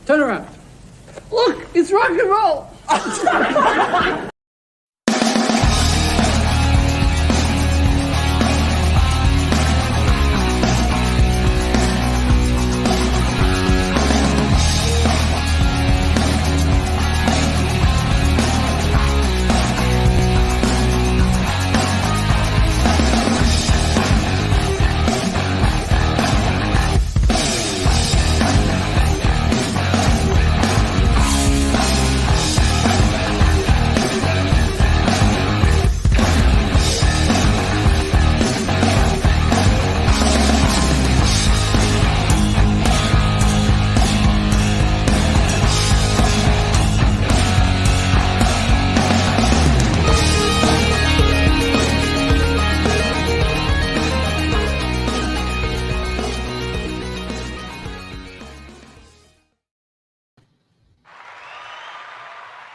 Turn around. Look, it's rock and roll.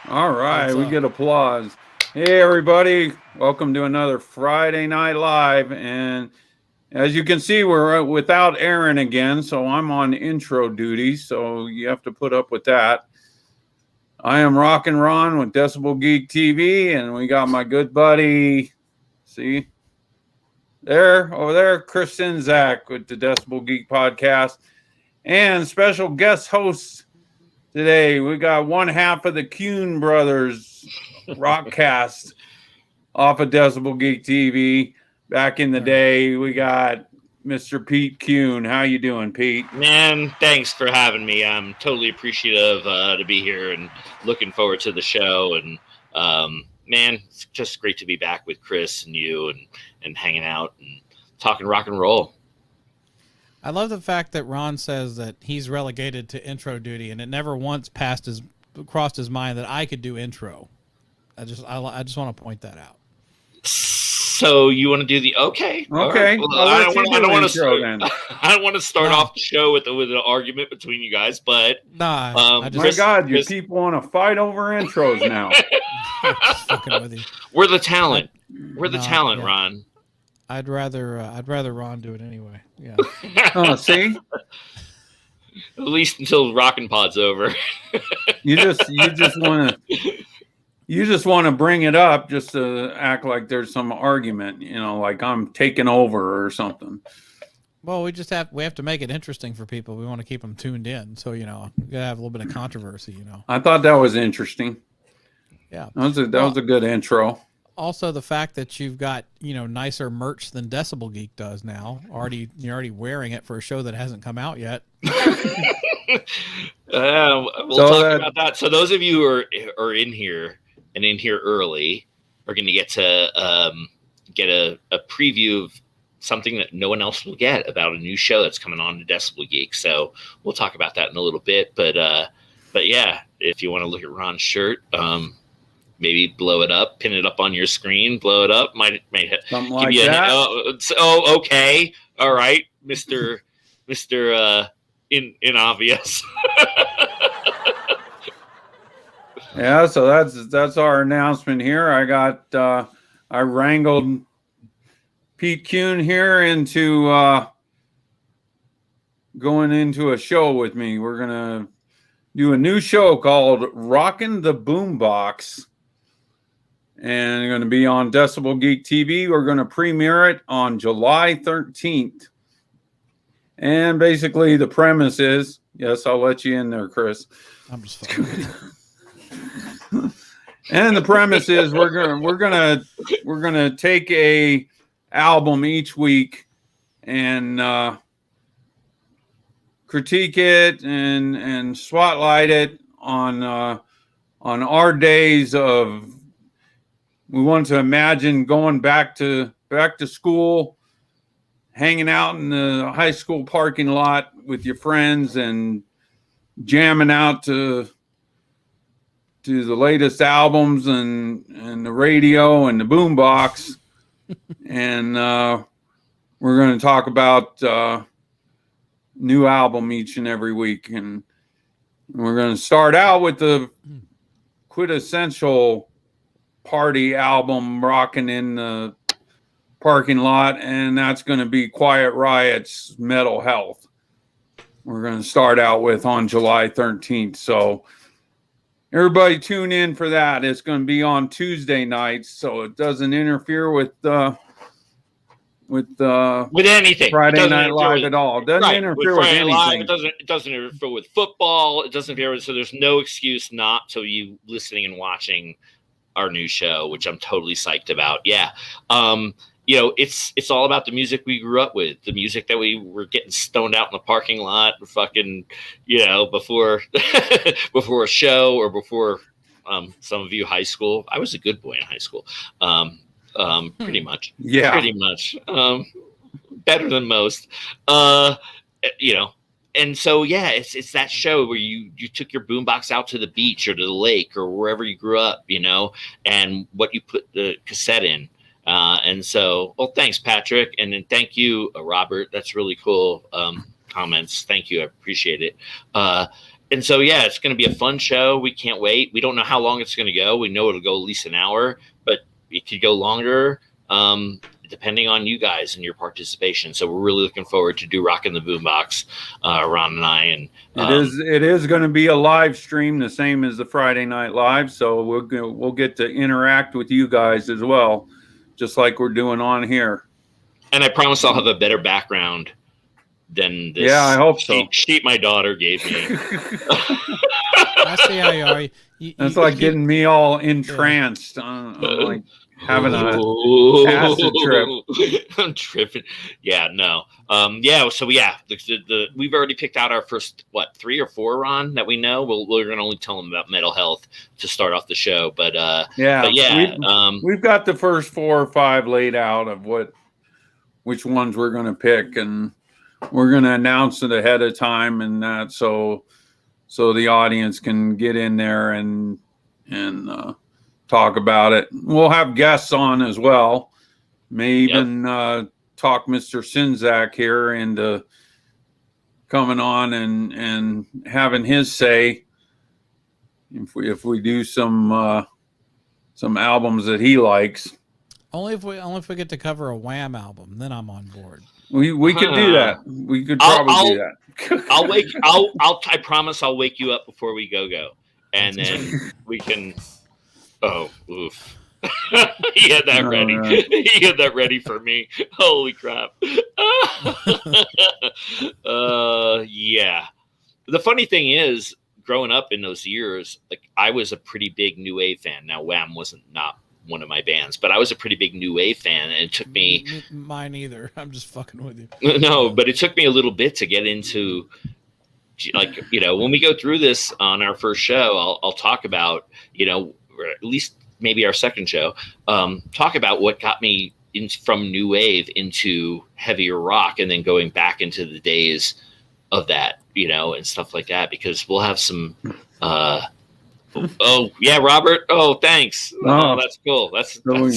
All right, we get applause. Hey, everybody. Welcome to another Friday Night Live. And as you can see, we're without Aaron again, so I'm on intro duty, so you have to put up with that. I am Rockin' Ron with Decibel Geek TV, and we got my good buddy, see, over there, Chris Zach with the Decibel Geek podcast, and special guest hosts today. We got one half of the Kuhn brothers rockcast off of Decibel Geek TV. Back in the day, we got Mr. Pete Kuhn. How you doing, Pete? Man, thanks for having me. I'm totally appreciative to be here and looking forward to the show. And man, it's just great to be back with Chris and you and hanging out and talking rock and roll. I love the fact that Ron says that he's relegated to intro duty, and it never once crossed his mind that I could do intro. I just want to point that out. So you want to do the okay? Okay. Well, I don't want to start off the show with an argument between you guys, but my God, you people want to fight over intros now. With you. We're the talent. We're the talent, yeah. Ron. I'd rather Ron do it anyway. Yeah. Oh, see. At least until Rockin' Pod's over. you just want to bring it up just to act like there's some argument, like I'm taking over or something. Well, we have to make it interesting for people. We want to keep them tuned in, so we gotta have a little bit of controversy. I thought that was interesting. Yeah, that was a good intro. Also, the fact that you've got nicer merch than Decibel Geek does now. You're already wearing it for a show that hasn't come out yet. We'll talk about that. So those of you who are in here and in here early are going to get to get a preview of something that no one else will get about a new show that's coming on to Decibel Geek. So we'll talk about that in a little bit. But yeah, if you want to look at Ron's shirt. Maybe blow it up, pin it up on your screen, blow it up. Might something like that. Okay, all right, Mr. Inobvious. Yeah, so that's our announcement here. I wrangled Pete Kuhn here into going into a show with me. We're gonna do a new show called Rockin' the Boombox. And going to be on Decibel Geek TV. We're going to premiere it on July 13th. And basically the premise is, yes, I'll let you in there, Chris. I'm just fucking. And the premise is we're gonna take a album each week and critique it and spotlight it on our days of. We want to imagine going back to school, hanging out in the high school parking lot with your friends and jamming out to the latest albums and the radio and the boombox. And we're going to talk about new album each and every week. And we're going to start out with the quintessential party album rocking in the parking lot, and that's going to be Quiet Riot's Metal Health. we're going to start out with on July 13th. So everybody tune in for that. It's going to be on Tuesday nights, so it doesn't interfere with anything. Friday Night Live at all. It doesn't interfere with anything. Live, it doesn't interfere with football. It doesn't interfere with, so there's no excuse not to you listening and watching our new show, which I'm totally psyched about. Yeah. You know, it's all about the music we grew up with, the music that we were getting stoned out in the parking lot, fucking, you know, before before a show or before some of you high school. I was a good boy in high school, pretty much. Yeah, pretty much. Better than most, you know. And so, yeah, it's that show where you took your boombox out to the beach or to the lake or wherever you grew up, you know, and what you put the cassette in. And so, well, thanks, Patrick. And then thank you, Robert. That's really cool comments. Thank you. I appreciate it. And so, yeah, it's going to be a fun show. We can't wait. We don't know how long it's going to go. We know it'll go at least an hour, but it could go longer depending on you guys and your participation. So we're really looking forward to do Rockin' the Boombox, Ron and I. And it is going to be a live stream, the same as the Friday Night Live. So we'll get to interact with you guys as well, just like we're doing on here. And I promise I'll have a better background than this. Yeah, I hope so. Sheet my daughter gave me. I see how you are. That's like getting me all entranced. Like having a acid trip. I'm tripping. Yeah, no. Yeah, so yeah, we've already picked out our first 3 or 4, Ron, that we know. We're gonna only tell them about mental health to start off the show, but we've got the first 4 or 5 laid out of which ones we're gonna pick, and we're gonna announce it ahead of time, and that so the audience can get in there and talk about it. We'll have guests on as well. May even talk Mr. Sinzak here into coming on and having his say if we do some albums that he likes. Only if we get to cover a Wham album, then I'm on board. We could do that. We could probably do that. I promise I'll wake you up before we go, and then we can. Oh, oof. He had that ready. Right. He had that ready for me. Holy crap. Yeah. The funny thing is, growing up in those years, like I was a pretty big New Wave fan. Now, Wham wasn't not one of my bands, but I was a pretty big New Wave fan, and it took me. Mine either. I'm just fucking with you. No, but it took me a little bit to get into. Like, you know, when we go through this on our first show, I'll talk about, you know, or at least maybe our second show, talk about what got me from New Wave into heavier rock, and then going back into the days of that, you know, and stuff like that, because we'll have some. Oh yeah, Robert. Oh, thanks. Oh, that's cool. That's cool.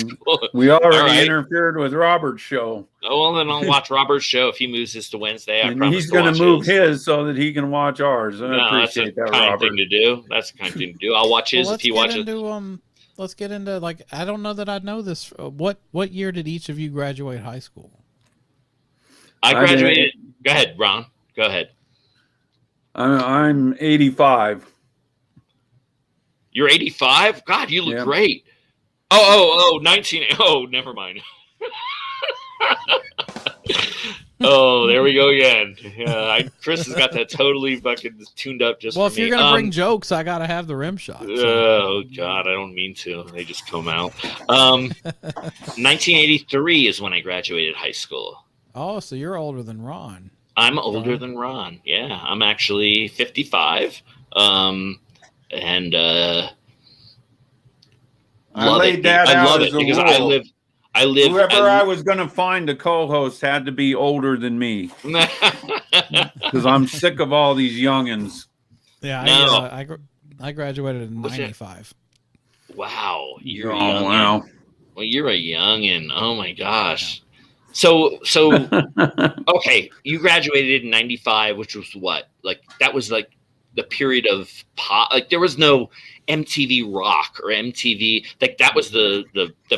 We already interfered with Robert's show. Oh, well, then I'll watch Robert's show if he moves this to Wednesday. And he's going to move his so that he can watch ours. I appreciate that, kind Robert. Thing to do. That's a kind thing to do. I'll watch his if he watches. Let's get into, like, I don't know that I know this. What year did each of you graduate high school? I graduated. Go ahead, Ron. Go ahead. I'm 85. You're 85? God, you look great. Oh, 19. Oh, never mind. Oh, there we go again. Yeah, Chris has got that totally fucking tuned up just for me. Well, if you're going to bring jokes, I got to have the rim shot. So. Oh, God, I don't mean to. They just come out. 1983 is when I graduated high school. Oh, so you're older than Ron. I'm older than Ron. Yeah, I'm actually 55. And I laid that out. I love it because I live. Whoever I was going to find a co-host had to be older than me, because I'm sick of all these youngins. Yeah, I graduated in '95. Wow, you're a youngin'. Wow. Well, you're a youngin'. Oh my gosh. So okay, you graduated in '95, which was what? Like that was like the period of pop. Like there was no MTV Rock or MTV. Like that was the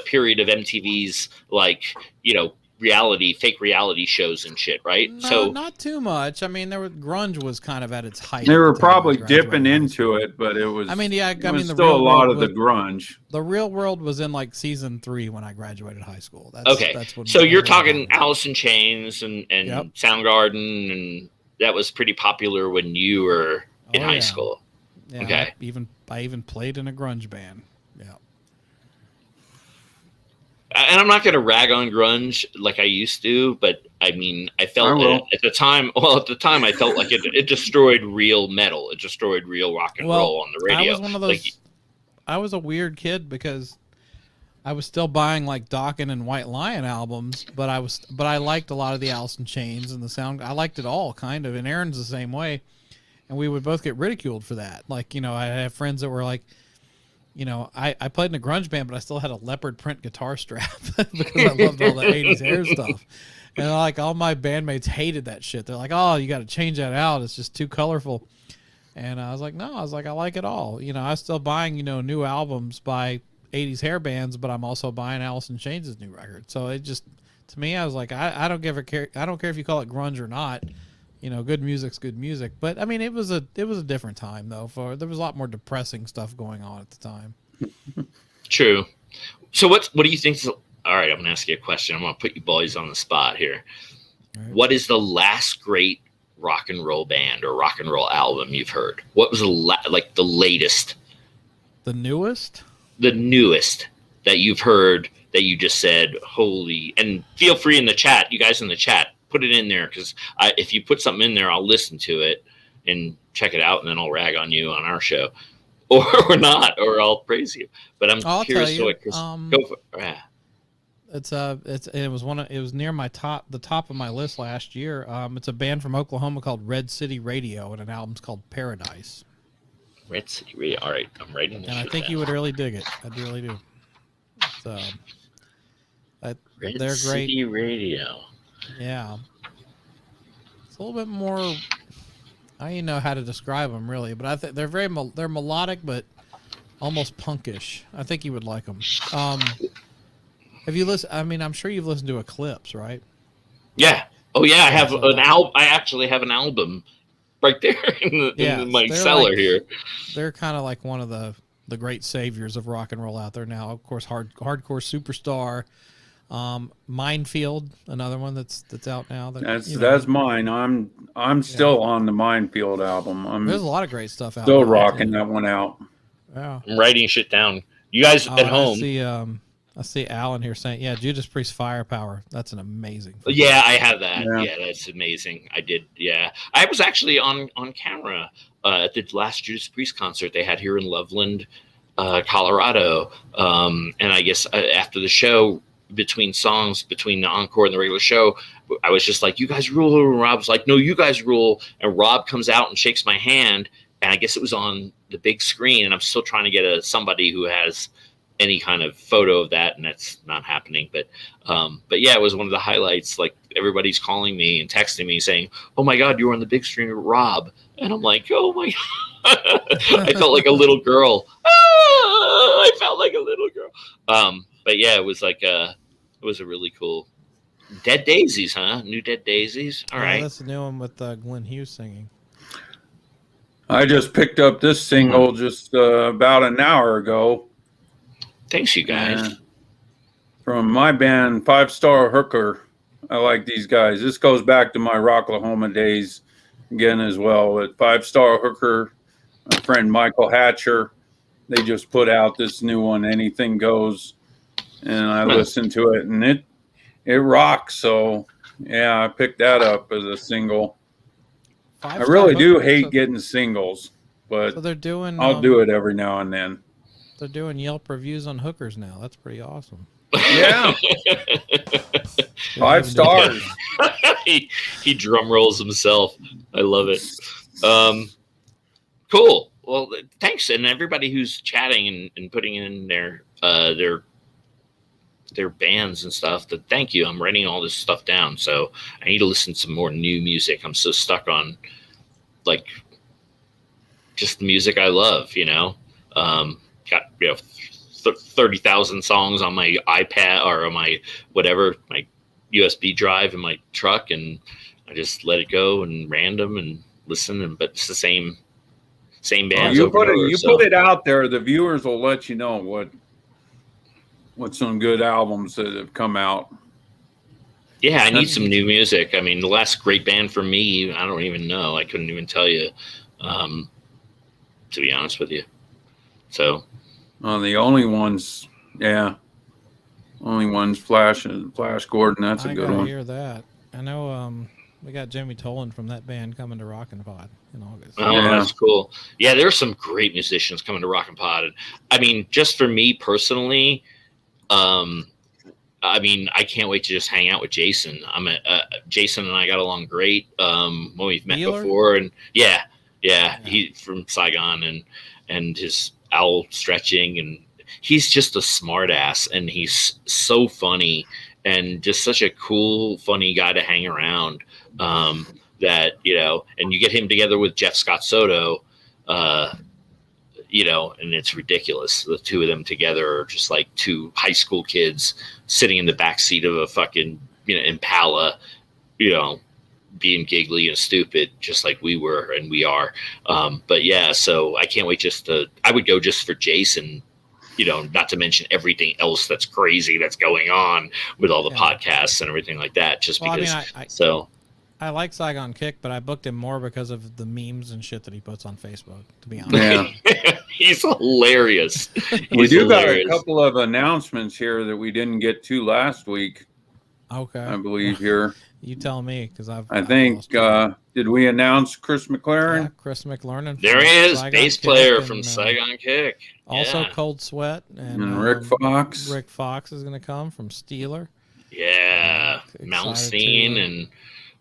period of MTV's, like, you know, fake reality shows and shit, right? No, So not too much. I mean, grunge was kind of at its height. They at were the time I probably graduated dipping high into school. it, but it was. I mean, yeah. It I was mean, the still real a lot world of the was, grunge. the real world was in like season 3 when I graduated high school. okay, That's when so you're everyone talking got it. Alice in Chains and Yep. Soundgarden, and that was pretty popular when you were in high school. Yeah, Okay. I even played in a grunge band. Yeah. And I'm not going to rag on grunge like I used to, but I mean, I felt at the time. Well, at the time, I felt like it destroyed real metal. It destroyed real rock and roll on the radio. I was one of those. I was a weird kid because I was still buying like Dokken and White Lion albums, but I liked a lot of the Alice in Chains and the sound. I liked it all kind of, and Aaron's the same way. And we would both get ridiculed for that. Like, I have friends that were like, I played in a grunge band, but I still had a leopard print guitar strap because I loved all the 80s hair stuff. And like all my bandmates hated that shit. They're like, oh, you got to change that out. It's just too colorful. And I was like, no, I like it all. I was still buying, new albums by 80s hair bands, but I'm also buying Alice in Chains' new record. So it just, to me, I was like, I don't care. I don't care if you call it grunge or not. Good music's good music. But I mean, it was a different time though. There was a lot more depressing stuff going on at the time. True. So what do you think? All right, I'm gonna ask you a question. I'm gonna put you boys on the spot here. Right. What is the last great rock and roll band or rock and roll album you've heard? What was the latest? The newest? The newest that you've heard that you just said, holy, and feel free in the chat, you guys in the chat, put it in there, because if you put something in there, I'll listen to it and check it out, and then I'll rag on you on our show, or not, or I'll praise you. But I'm curious to what Chris. Go for it. It was near the top of my list last year. It's a band from Oklahoma called Red City Radio, and an album's called Paradise. Red City Radio. All right, I'm writing this. And I think down. You would really dig it. I really do. So, Red they're great. City Radio. Yeah, it's a little bit more. I don't even know how to describe them really, but I think they're they're melodic, but almost punkish. I think you would like them. Have you listened? I mean, I'm sure you've listened to Eclipse, right? Yeah. Oh yeah, I have an album. I actually have an album right there in my cellar here. They're kind of like one of the great saviors of rock and roll out there now. Of course, hardcore superstar. Minefield, another one that's out now. That's mine. I'm still on the Minefield album. There's a lot of great stuff out. Still rocking that one out. Yeah, I'm writing shit down. You guys at home? I see Alan here saying, "Yeah, Judas Priest Firepower. That's an amazing." Yeah, I have that. Yeah, that's amazing. I did. Yeah, I was actually on camera at the last Judas Priest concert they had here in Loveland, Colorado, and I guess after the show, between the encore and the regular show, I was just like, you guys rule, and Rob's like, no, you guys rule, and Rob comes out and shakes my hand, and I guess it was on the big screen, and I'm still trying to get somebody who has any kind of photo of that, and that's not happening, but yeah, it was one of the highlights. Like, everybody's calling me and texting me saying, oh my god, you were on the big screen with Rob, and I'm like, oh my god. I felt like a little girl. I felt like a little girl. But yeah, it was like it was a really cool Dead Daisies, huh? New Dead Daisies. All right. That's the new one with Glenn Hughes singing. I just picked up this single just about an hour ago. Thanks, you guys. From my band, 5 Star Hooker. I like these guys. This goes back to my Rocklahoma days again as well. With 5 Star Hooker, my friend Michael Hatcher, they just put out this new one, Anything Goes. And I listened to it, and it rocks. So, yeah, I picked that up as a single. I really do hate getting singles, but so they're doing, I'll do it every now and then. They're doing Yelp reviews on hookers now. That's pretty awesome. Yeah. 5 stars. he drum rolls himself. I love it. Cool. Well, thanks, and everybody who's chatting and putting in their bands and stuff. Thank you. I'm writing all this stuff down, so I need to listen to some more new music. I'm so stuck on just the music I love. Got 30,000 songs on my iPad or on my whatever, my USB drive in my truck, and I just let it go and random and listen. But it's the same bands. You put it out there. The viewers will let you know what some good albums that have come out. Yeah, I need some new music. I mean, the last great band for me, I don't even know. I couldn't even tell you, to be honest with you. So, the only ones, Flash Gordon. That's a good one. I hear that. I know. We got Jimmy Tolan from that band coming to Rockin' Pod in August. Oh, that's cool. Yeah, there's some great musicians coming to Rockin' Pod. And, I mean, just for me personally, I mean, I can't wait to just hang out with Jason. Jason and I got along great when we've met before, and yeah, he's from Saigon, and his owl stretching, and he's just a smart ass, and he's so funny, and just such a cool, funny guy to hang around. That and you get him together with Jeff Scott Soto, and it's ridiculous. The two of them together are just like two high school kids sitting in the back seat of a fucking, Impala, being giggly and stupid, just like we were and we are. But yeah, so I can't wait I would go just for Jason, not to mention everything else that's crazy that's going on with all the podcasts and everything like that, just because. I like Saigon Kick, but I booked him more because of the memes and shit that he puts on Facebook, to be honest. Yeah. He's hilarious. We do got a couple of announcements here that we didn't get to last week. Okay. I believe here. You tell me, because I think, did we announce Chris McLaren? Yeah, Chris McLaren. There he is, bass player from Saigon Kick. Also Cold Sweat. And Rick Fox. Rick Fox is going to come from Steeler. Yeah. Mountain Scene and...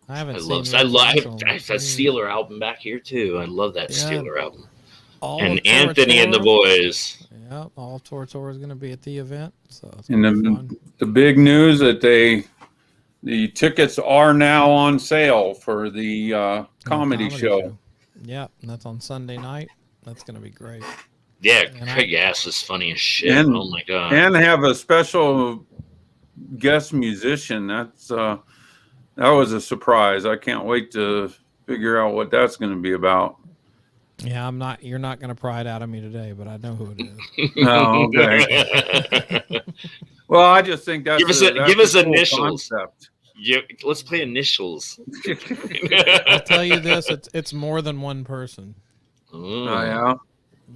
I have that Steeler album back here too. I love that Steeler album. And Anthony and the boys. Yeah, all Tor is going to be at the event. So it's the big news that the tickets are now on sale for the comedy show. Yeah, and that's on Sunday night. That's going to be great. Yeah, Craig Gass is funny as shit. Oh my god! And have a special guest musician. That was a surprise. I can't wait to figure out what that's going to be about. Yeah, you're not going to pry it out of me today, but I know who it is. Oh, okay. Well, I just think that's give us cool initials. Concept. Yeah, let's play initials. I'll tell you this: it's more than one person. Oh yeah.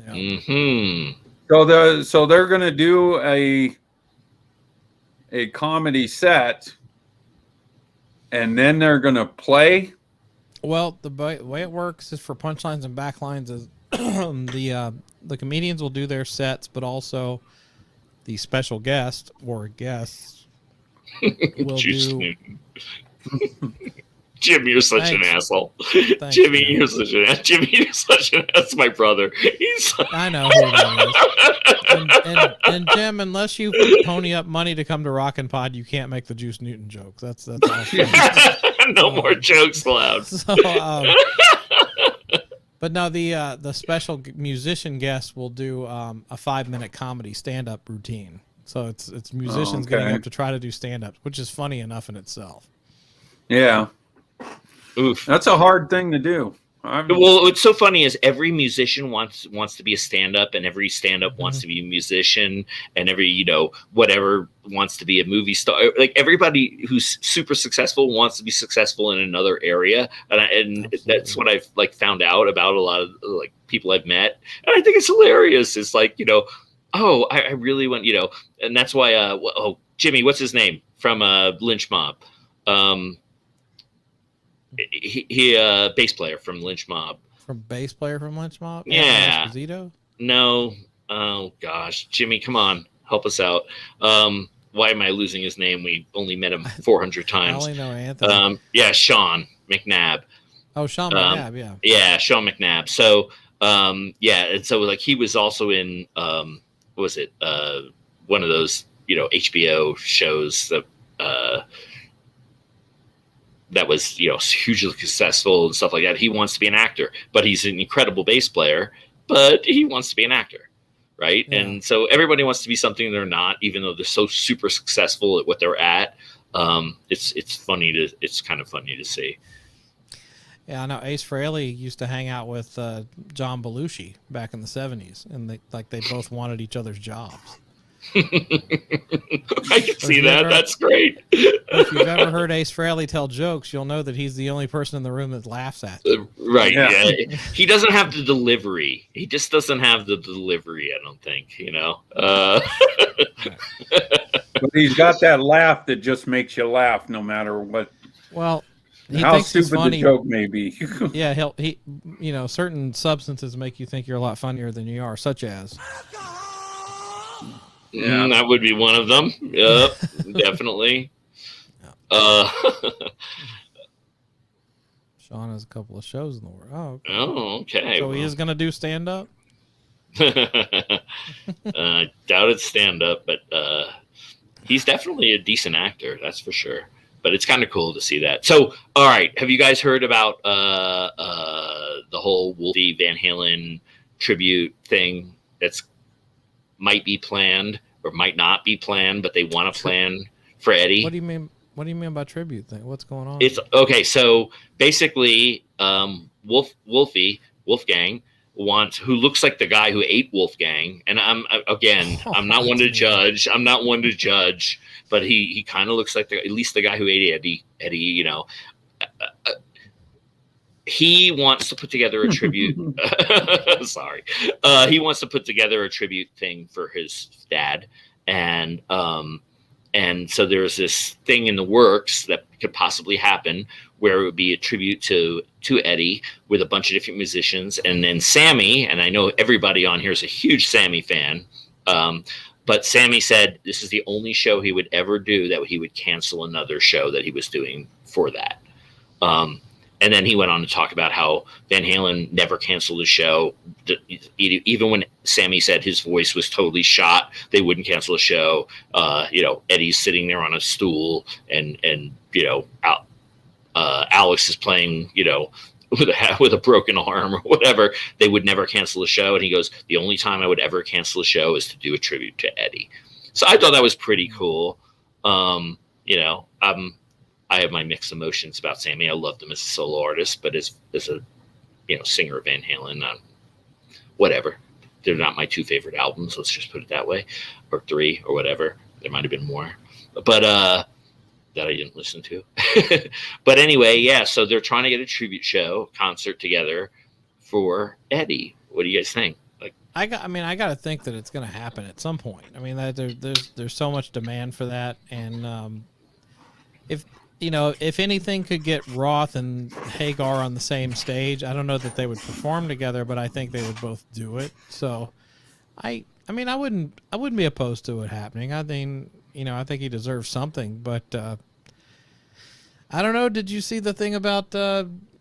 Mm-hmm. So they're going to do a comedy set. And then they're going to play? Well, the way it works is for punchlines and backlines is the comedians will do their sets, but also the special guest or guests will do... Jim, you're such an asshole. Jimmy, you're such an ass. That's my brother. I know who it is. And Jim, unless you pony up money to come to Rockin' Pod, you can't make the Juice Newton jokes. That's all. No more jokes allowed. But no, the special musician guest will do a 5-minute comedy stand-up routine. So it's musicians getting up to try to do stand-ups, which is funny enough in itself. Yeah. Oof. That's a hard thing to do. Well, what's so funny is every musician wants to be a stand-up, and every stand-up wants to be a musician, and every whatever wants to be a movie star. Like everybody who's super successful wants to be successful in another area, and that's what I've found out about a lot of people I've met, and I think it's hilarious. It's like I really want and that's why Jimmy, what's his name from Lynch Mob? He bass player from Lynch Mob. Yeah. Esposito? No. Oh gosh, Jimmy, come on, help us out. Why am I losing his name? We only met him 400 times. I only know Anthony. Yeah, Sean McNabb. Oh, Sean McNabb, yeah. Yeah, Sean McNabb. So, and so he was also in what was it? One of those HBO shows that was hugely successful and stuff like that. He wants to be an actor, but he's an incredible bass player, but he wants to be an actor, right? Yeah. And so everybody wants to be something they're not, even though they're so super successful at what they're at. it's kind of funny to see. Yeah, I know Ace Frehley used to hang out with John Belushi back in the 70s, and they both wanted each other's jobs. I can see that. That's great. If you've ever heard Ace Frehley tell jokes, you'll know that he's the only person in the room that laughs at them. Right. Yeah. He doesn't have the delivery. He just doesn't have the delivery, I don't think, But he's got that laugh that just makes you laugh no matter what. Well, how stupid the joke may be. Yeah, certain substances make you think you're a lot funnier than you are, such as. Yeah, that would be one of them. Yep, definitely. Sean has a couple of shows in the world. Oh, okay. Oh, okay. So he is going to do stand-up? I doubt it's stand-up, but he's definitely a decent actor, that's for sure. But it's kind of cool to see that. So, all right, have you guys heard about the whole Wolfie Van Halen tribute thing that's might be planned or might not be planned, but they want to plan for Eddie? What do you mean? What do you mean by tribute thing? What's going on? It's okay. So basically, Wolfgang wants, who looks like the guy who ate Wolfgang, and I'm not one to judge. I'm not one to judge, but he kind of looks like at least the guy who ate Eddie. He wants to put together a tribute. Sorry. He wants to put together a tribute thing for his dad. And so there's this thing in the works that could possibly happen where it would be a tribute to Eddie with a bunch of different musicians. And then Sammy, and I know everybody on here is a huge Sammy fan. But Sammy said this is the only show he would ever do that he would cancel another show that he was doing for that. And then he went on to talk about how Van Halen never canceled a show. Even when Sammy said his voice was totally shot, they wouldn't cancel a show. Eddie's sitting there on a stool and Alex is playing, with a broken arm or whatever. They would never cancel a show. And he goes, the only time I would ever cancel a show is to do a tribute to Eddie. So I thought that was pretty cool. I have my mixed emotions about Sammy. I loved him as a solo artist, but as a singer of Van Halen, whatever. They're not my two favorite albums. Let's just put it that way, or three, or whatever. There might have been more, but that I didn't listen to. But anyway, yeah. So they're trying to get a tribute concert together for Eddie. What do you guys think? I got to think that it's going to happen at some point. I mean, there's so much demand for that, and if anything could get Roth and Hagar on the same stage, I don't know that they would perform together, but I think they would both do it. So, I wouldn't be opposed to it happening. I think he deserves something, but I don't know. Did you see the thing about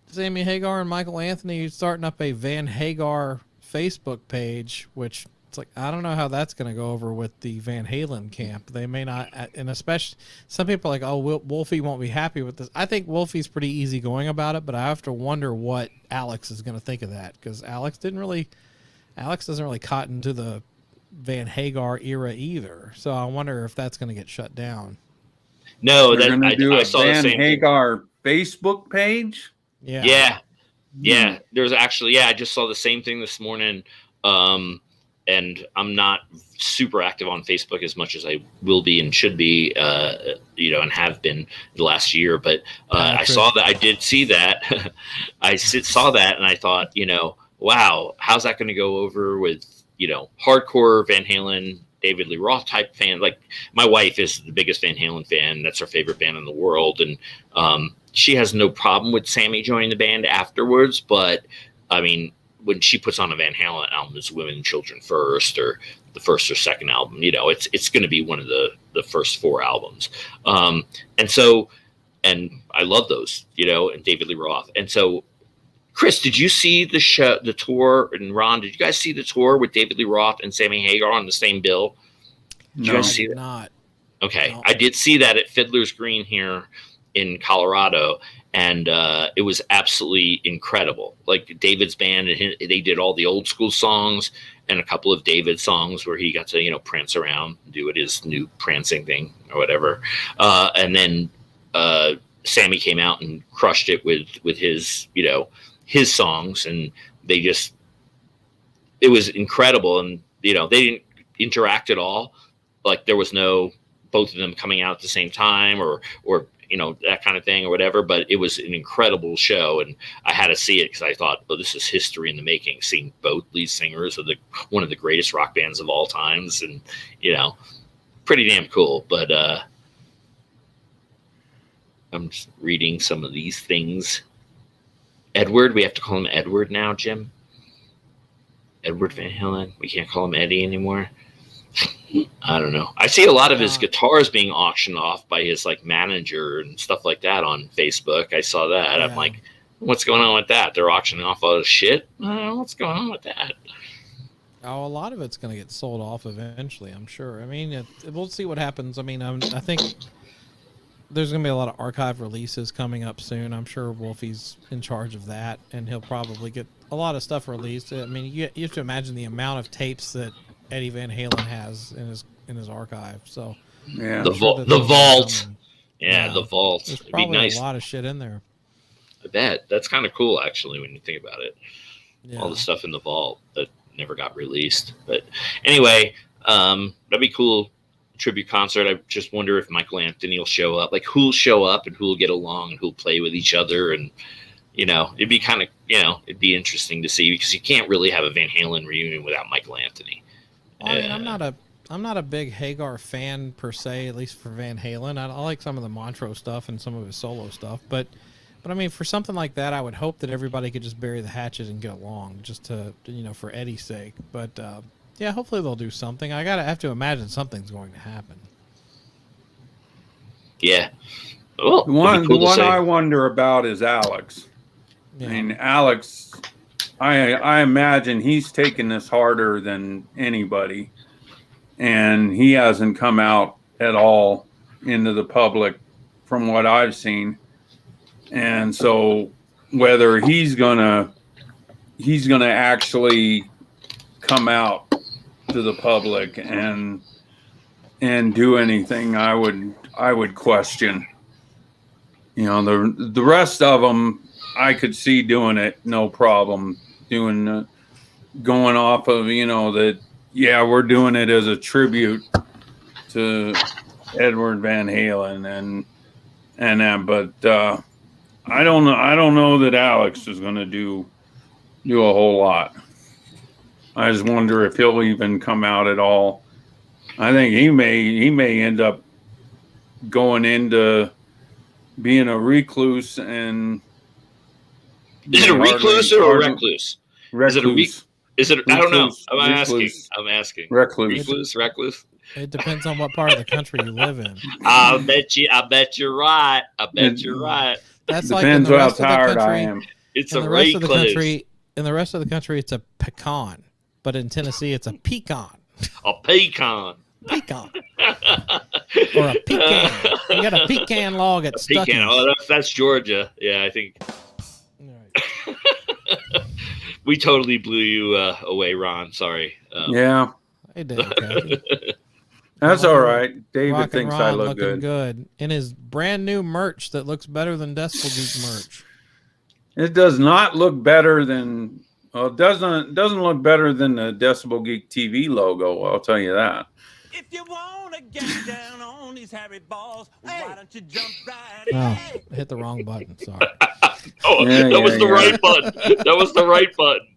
Sammy Hagar and Michael Anthony starting up a Van Hagar Facebook page, which it's like, I don't know how that's going to go over with the Van Halen camp. They may not, and especially some people are like, oh, Wolfie won't be happy with this. I think Wolfie's pretty easygoing about it, but I have to wonder what Alex is going to think of that, because Alex doesn't really cotton to the Van Hagar era either. So I wonder if that's going to get shut down. No, they're going to do a saw Van Hagar Facebook page. Yeah. There's actually, I just saw the same thing this morning. And I'm not super active on Facebook as much as I will be and should be, and have been the last year. But I saw that. I did see that. I saw that, and I thought, wow, how's that going to go over with, hardcore Van Halen, David Lee Roth type fan? Like, my wife is the biggest Van Halen fan. That's her favorite band in the world. And she has no problem with Sammy joining the band afterwards. But, I mean, when she puts on a Van Halen album, it's Women and Children First, or the first or second album, it's going to be one of the first four albums. And I love those, and David Lee Roth. And so, Chris, did you see the tour, and Ron, did you guys see the tour with David Lee Roth and Sammy Hagar on the same bill? Did you guys see that? Not. Okay. No. I did see that at Fiddler's Green here in Colorado. And it was absolutely incredible. Like David's band, and they did all the old school songs, and a couple of David songs where he got to, you know, prance around, do his new prancing thing or whatever. And then Sammy came out and crushed it with his, you know, his songs, and it was incredible. And, you know, they didn't interact at all. Like there was no both of them coming out at the same time or you know, that kind of thing or whatever, but it was an incredible show, and I had to see it because I thought, oh, this is history in the making, seeing both lead singers of one of the greatest rock bands of all times, and, you know, pretty damn cool. But I'm just reading some of these things. Edward, we have to call him Edward now, Jim? Edward Van Halen? We can't call him Eddie anymore? I don't know. I see a lot of his guitars being auctioned off by his like manager and stuff like that on Facebook. I saw that. Yeah. I'm like, what's going on with that? They're auctioning off all this shit. What's going on with that? Oh, a lot of it's going to get sold off eventually, I'm sure. I mean, we'll see what happens. I mean, I think there's going to be a lot of archive releases coming up soon. I'm sure Wolfie's in charge of that, and he'll probably get a lot of stuff released. I mean, you have to imagine the amount of tapes that Eddie Van Halen has in his archive. So yeah, the vault. Yeah, the vault. There's It'd probably be nice. A lot of shit in there. I bet that's kind of cool, actually, when you think about it. Yeah. All the stuff in the vault that never got released. But anyway, that'd be cool. Tribute concert. I just wonder if Michael Anthony will show up. Like, who'll show up and who'll get along and who'll play with each other, and, you know, it'd be kind of, you know, it'd be interesting to see, because you can't really have a Van Halen reunion without Michael Anthony. Well, I mean, I'm not a big Hagar fan per se, at least for Van Halen. I like some of the Montreux stuff and some of his solo stuff, but I mean, for something like that, I would hope that everybody could just bury the hatchet and get along, just to, you know, for Eddie's sake. But yeah, hopefully they'll do something. I have to imagine something's going to happen. Yeah. Well, the one I wonder about is Alex. Yeah. I mean, Alex, I imagine he's taking this harder than anybody, and he hasn't come out at all into the public from what I've seen. And so whether he's gonna actually come out to the public and do anything, I would question. You know, the rest of them, I could see doing it, no problem. Going off of, you know, that, yeah, we're doing it as a tribute to Edward Van Halen and that, but I don't know that Alex is going to do a whole lot. I just wonder if he'll even come out at all. I think he may end up going into being a recluse. And is it a recluse or a recluse? Recluse. Is it? Recluse. I don't know. I'm asking. Recluse. Recluse. It depends on what part of the country you live in. I bet you're right. You're right. That's like in the rest of the country. I am. It's a recluse. In the rest of the country, it's a pecan, but in Tennessee, it's a pecan. A pecan. Pecan. Or a pecan. You got a pecan log at Stuckey's. Pecan. Oh, that's Georgia. Yeah, I think. Right. We totally blew you away, Ron. Sorry. Yeah. I did. Okay. That's all right. David Rock thinks Ron I look good. In his brand new merch that looks better than Decibel Geek merch. It does not look better than. Well, it doesn't look better than the Decibel Geek TV logo. I'll tell you that. If you want to get down on these hairy balls, why don't you jump right in? Oh, I hit the wrong button. Sorry. That was the right button. That was the right button.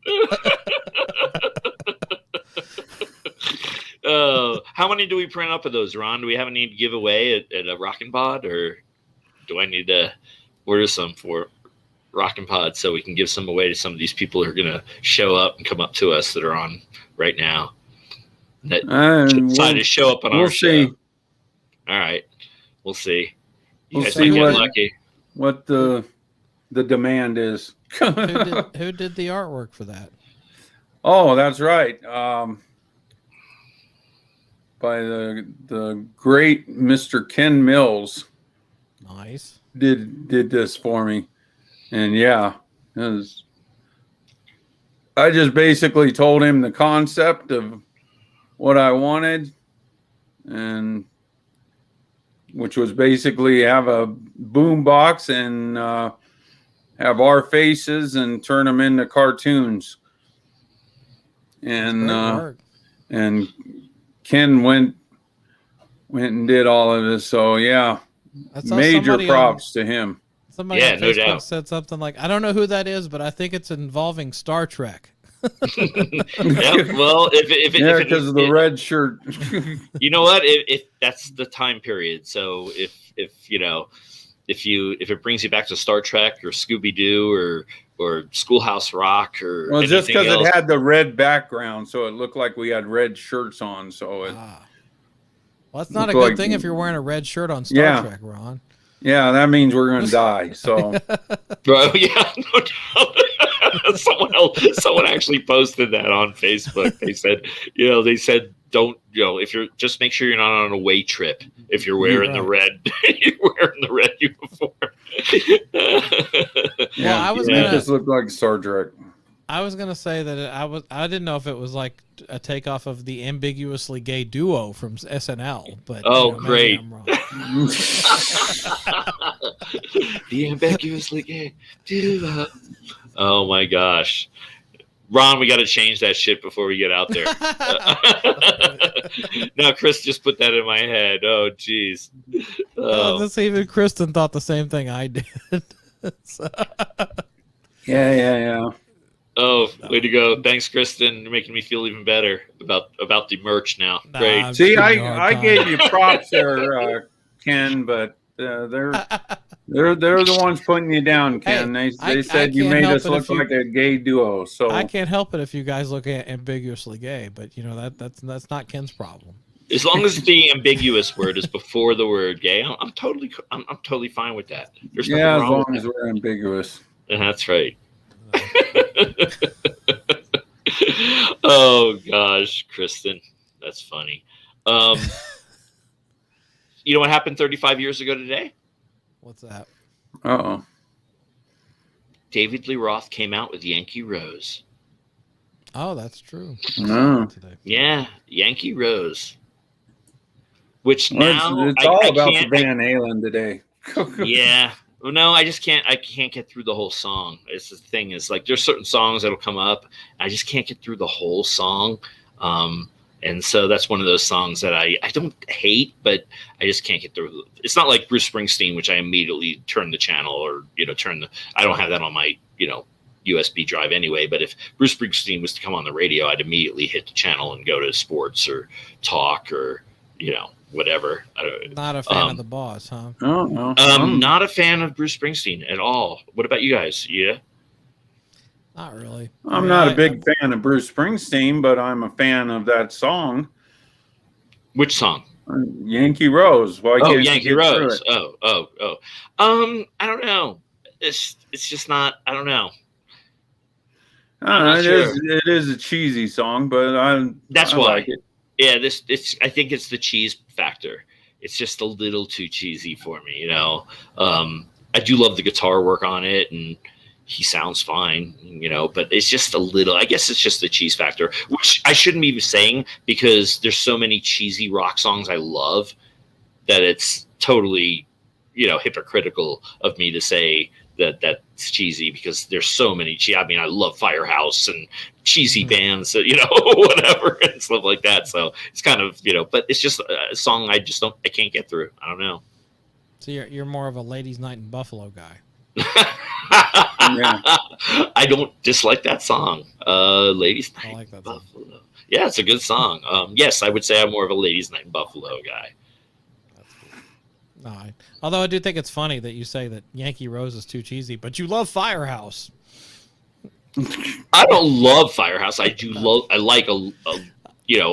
How many do we print up of those, Ron? Do we have any to give away at a Rockin' Pod, or do I need to order some for Rockin' Pod so we can give some away to some of these people who are going to show up and come up to us that are on right now that decide to show up on our show? All right, we'll see. You guys might get lucky. What the demand is. Who did the artwork for that? Oh, that's right. By the great Mr. Ken Mills. Nice. Did this for me. And yeah, it was I just basically told him the concept of what I wanted, and which was basically have a boom box and have our faces and turn them into cartoons. And and Ken went and did all of this. So yeah, major props to him. Somebody on Facebook said something like, "I don't know who that is, but I think it's involving Star Trek." Well, because of the red shirt. You know what? If that's the time period, so if it brings you back to Star Trek or Scooby Doo or Schoolhouse Rock or just because it had the red background, so it looked like we had red shirts on. So it. Well, that's not a good thing if you're wearing a red shirt on Star Trek, Ron. Yeah, that means we're gonna die. So, bro, yeah, no doubt. Someone actually posted that on Facebook. They said, don't, if you're just make sure you're not on a away trip if you're wearing the red, uniform. Yeah, I was gonna just look like Star Trek. I was gonna say that I didn't know if it was like a takeoff of the ambiguously gay duo from SNL, but great. I'm wrong. The ambiguously gay duo. Oh my gosh, Ron, we got to change that shit before we get out there. Now, Chris just put that in my head. Oh, jeez. This even Kristen thought the same thing I did. So. Yeah. Oh, way to go. Thanks, Kristen. You're making me feel even better about the merch now. Great. See, I gave you props there, Ken, but they're the ones putting you down, Ken. Hey, they said you made us look like a gay duo. So I can't help it if you guys look ambiguously gay, but that's not Ken's problem. As long as the ambiguous word is before the word gay, I'm totally fine with that. There's nothing wrong as long as we're ambiguous. That's right. Oh gosh, Kristen, that's funny. You know what happened 35 years ago today? What's that? Uh-oh. David Lee Roth came out with Yankee Rose. Oh, that's true. No. Yeah, Yankee Rose. Which now it's all about the Van Halen today. Yeah. Well, no, I can't get through the whole song. It's the thing is like there's certain songs that'll come up. I just can't get through the whole song. And so that's one of those songs that I don't hate, but I just can't get through. It's not like Bruce Springsteen, which I immediately turn the channel or, I don't have that on my, USB drive anyway. But if Bruce Springsteen was to come on the radio, I'd immediately hit the channel and go to sports or talk or, whatever. Not a fan of the boss, huh? No. Not a fan of Bruce Springsteen at all. What about you guys? Yeah. Not really. I'm not a big fan of Bruce Springsteen, but I'm a fan of that song. Which song? Yankee Rose. Why can't Yankee Rose. Oh. I don't know. It's just not. I don't know. It is a cheesy song, but I like it. Yeah, I think it's the cheese factor. It's just a little too cheesy for me, I do love the guitar work on it, and he sounds fine, but it's just a little. I guess it's just the cheese factor, which I shouldn't be saying because there's so many cheesy rock songs I love that it's totally, hypocritical of me to say that that's cheesy because there's so many. I mean, I love Firehouse and cheesy bands, whatever and stuff like that. So it's kind of, but it's just a song I can't get through. I don't know. So you're more of a Ladies' Night in Buffalo guy. Yeah. I don't dislike that song. Ladies' Night I like that in Buffalo. Yeah, it's a good song. Yes, I would say I'm more of a Ladies' Night in Buffalo guy. No, although I do think it's funny that you say that Yankee Rose is too cheesy, but you love Firehouse. I don't love Firehouse. I do love. I like a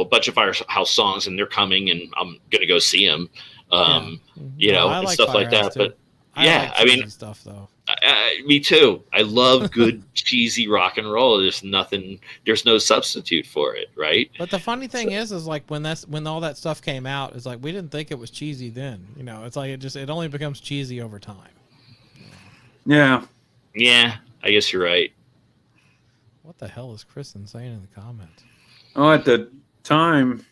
bunch of Firehouse songs, and they're coming, and I'm gonna go see them. And stuff like that. Too. But I mean, stuff though. Me too. I love good cheesy rock and roll. There's no substitute for it, right? But the funny thing is like when all that stuff came out, it's like we didn't think it was cheesy then. It's like it only becomes cheesy over time. Yeah. Yeah, I guess you're right. What the hell is Kristen saying in the comments? Oh, at the time,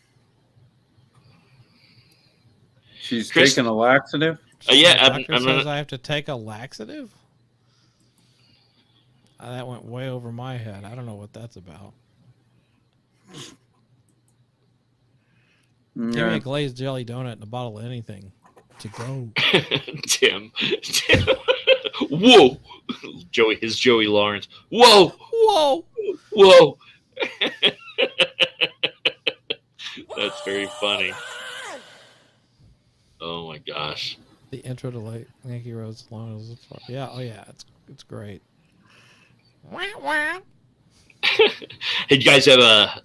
she's taking a laxative. Yeah, Doctor says I have to take a laxative. That went way over my head. I don't know what that's about. Give me a glazed jelly donut and a bottle of anything to go. Tim. Whoa. Joey Lawrence. Whoa. That's very funny. Oh my gosh. The intro to like Yankee Rose Alone is yeah, oh yeah, it's great. Hey, you guys have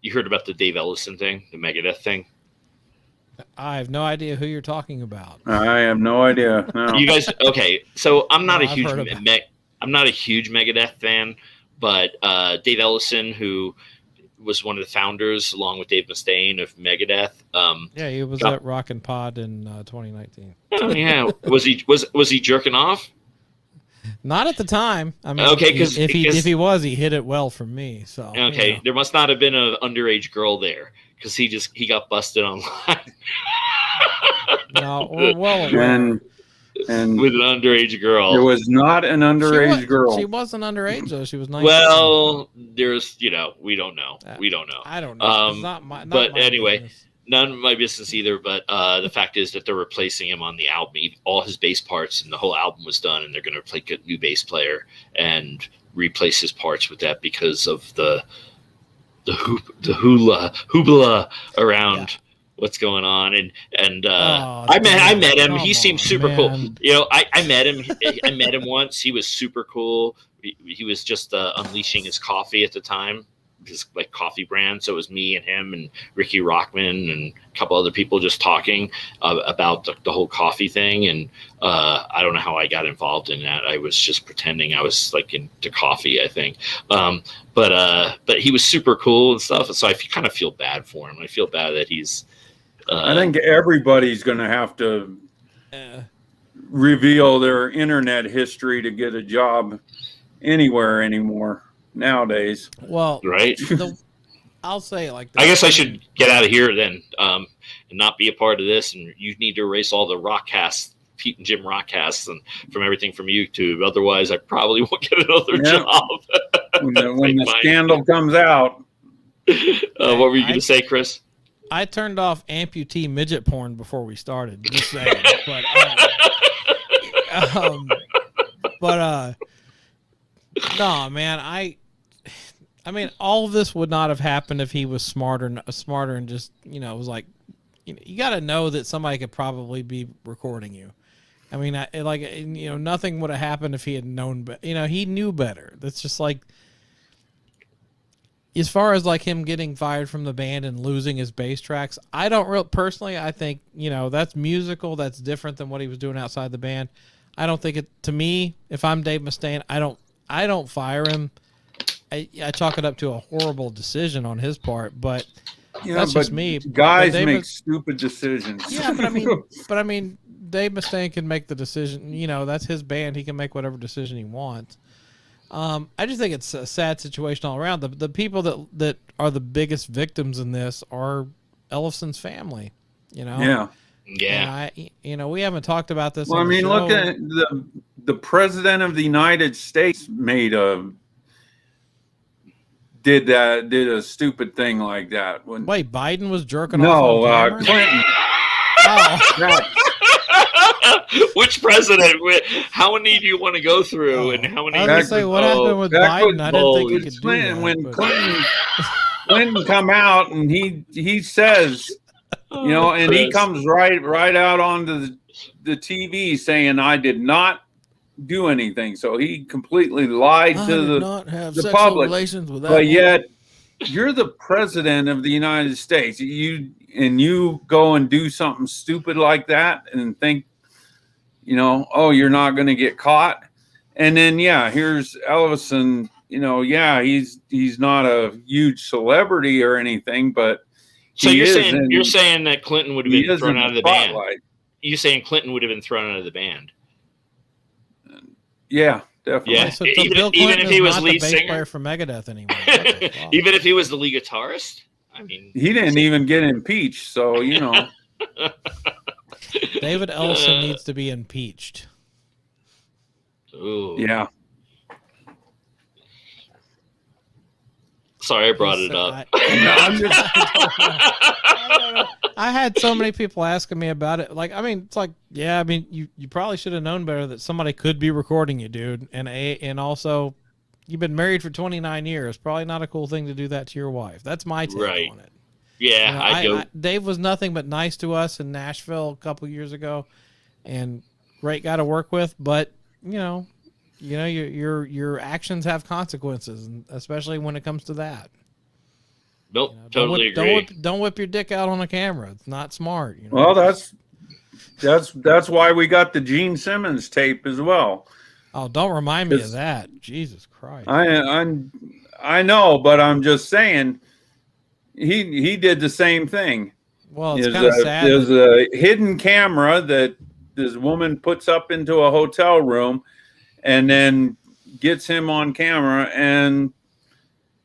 you heard about the Dave Ellison thing, the Megadeth thing? I have no idea who you're talking about. I have no idea. No. You guys, okay? So I'm not No, a huge Megadeth fan, but Dave Ellison, who was one of the founders, along with Dave Mustaine of Megadeth. Yeah, he was at Rockin' Pod in 2019. Oh yeah, was he jerking off? Not at the time. I mean, okay, if he was, he hit it well from me. So okay, you know. There must not have been an underage girl there because he got busted online. No, we're well aware. And with an underage girl. It was not an underage girl. She wasn't underage though. She was 19. Well, there's we don't know. We don't know. I don't know. It's not my anyway. business. None of my business either, but the fact is that they're replacing him on the album. All his bass parts and the whole album was done, and they're going to get a new bass player and replace his parts with that because of the hoopla around what's going on. And I met him. He seemed super cool. I met him. I met him once. He was super cool. He was just unleashing his coffee at the time. His like coffee brand. So it was me and him and Ricky Rockman and a couple other people just talking about the whole coffee thing. And I don't know how I got involved in that. I was just pretending I was like into coffee, I think. But he was super cool and stuff. So I kind of feel bad for him. I feel bad that he's. I think everybody's going to have to reveal their internet history to get a job anywhere anymore. Nowadays, well, right? I'll say it like this. I guess I should get out of here then, and not be a part of this. And you need to erase all the rockcasts, Pete and Jim rockcasts, and from everything from YouTube. Otherwise, I probably won't get another job. when the scandal comes out. What were you going to say, Chris? I turned off amputee midget porn before we started. Just saying, no, man, I mean, all of this would not have happened if he was smarter and just, was like, you got to know that somebody could probably be recording you. I mean, nothing would have happened if he had known, but he knew better. That's just like, as far as like him getting fired from the band and losing his bass tracks, I don't personally, I think, that's musical. That's different than what he was doing outside the band. I don't think to me, if I'm Dave Mustaine, I don't fire him. I chalk it up to a horrible decision on his part, but that's just me. Guys make stupid decisions. Yeah, but I mean, Dave Mustaine can make the decision. That's his band. He can make whatever decision he wants. I just think it's a sad situation all around. The people that are the biggest victims in this are Ellison's family. Yeah. And we haven't talked about this. Well, I mean, look at the president of the United States did a stupid thing like that. Wait, Biden was jerking off on camera? Clinton. Which president? How many do you want to go through? And how many? I was going to say, what happened with Biden? I didn't think he could do that. When Clinton come out and he says, and he comes right out onto the TV saying, I did not do anything. So he completely lied to the public. But yet, you're the president of the United States. You go and do something stupid like that and think, you're not going to get caught. And then, here's Ellison. He's not a huge celebrity or anything, but so you're saying that Clinton would have been thrown out of the band. You're saying Clinton would have been thrown out of the band. Yeah, definitely. Yeah. So Even Bill Clinton if he is was not lead the bass singer? player for Megadeth anymore. That's a problem. Even if he was the lead guitarist? I mean, He didn't even get impeached, so you know. David Ellison needs to be impeached. Ooh. Yeah. Sorry, I brought it up. I had so many people asking me about it. Like, I mean, it's like, yeah, I mean, you probably should have known better that somebody could be recording you, dude. And also, you've been married for 29 years. Probably not a cool thing to do that to your wife. That's my take on it. Yeah, you know, Dave was nothing but nice to us in Nashville a couple years ago, and great guy to work with. But your actions have consequences, and especially when it comes to that. Nope, totally agree. Don't whip your dick out on a camera. It's not smart. You know? Well, that's why we got the Gene Simmons tape as well. Oh, don't remind me of that. Jesus Christ. I know, but I'm just saying he did the same thing. Well, it's kind of sad. There's a hidden camera that this woman puts up into a hotel room and then gets him on camera, and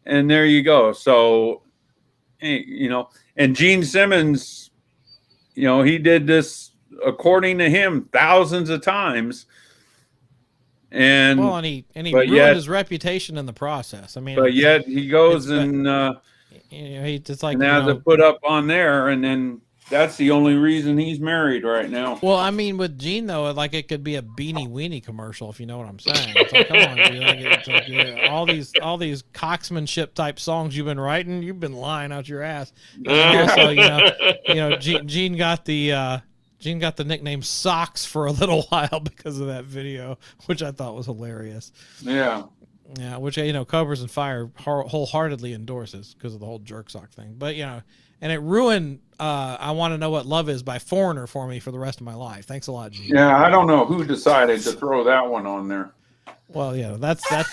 there you go. So, you know, and Gene Simmons, you know, he did this, according to him, thousands of times. And he ruined his reputation in the process. I mean, but yet he goes and he just like and has it put up on there, and then that's the only reason he's married right now. Well, I mean, with Gene though, like it could be a Beanie Weenie commercial, if you know what I'm saying. It's like, come on, dude. Like, it's like, yeah, all these cocksmanship type songs you've been writing, you've been lying out your ass. And also, Gene got the nickname Socks for a little while because of that video, which I thought was hilarious. Yeah. Yeah, which, Cobras and Fire wholeheartedly endorses because of the whole jerk sock thing. But, and it ruined I Want to Know What Love Is by Foreigner for me for the rest of my life. Thanks a lot, Gene. Yeah, I don't know who decided to throw that one on there. Well, yeah, that's the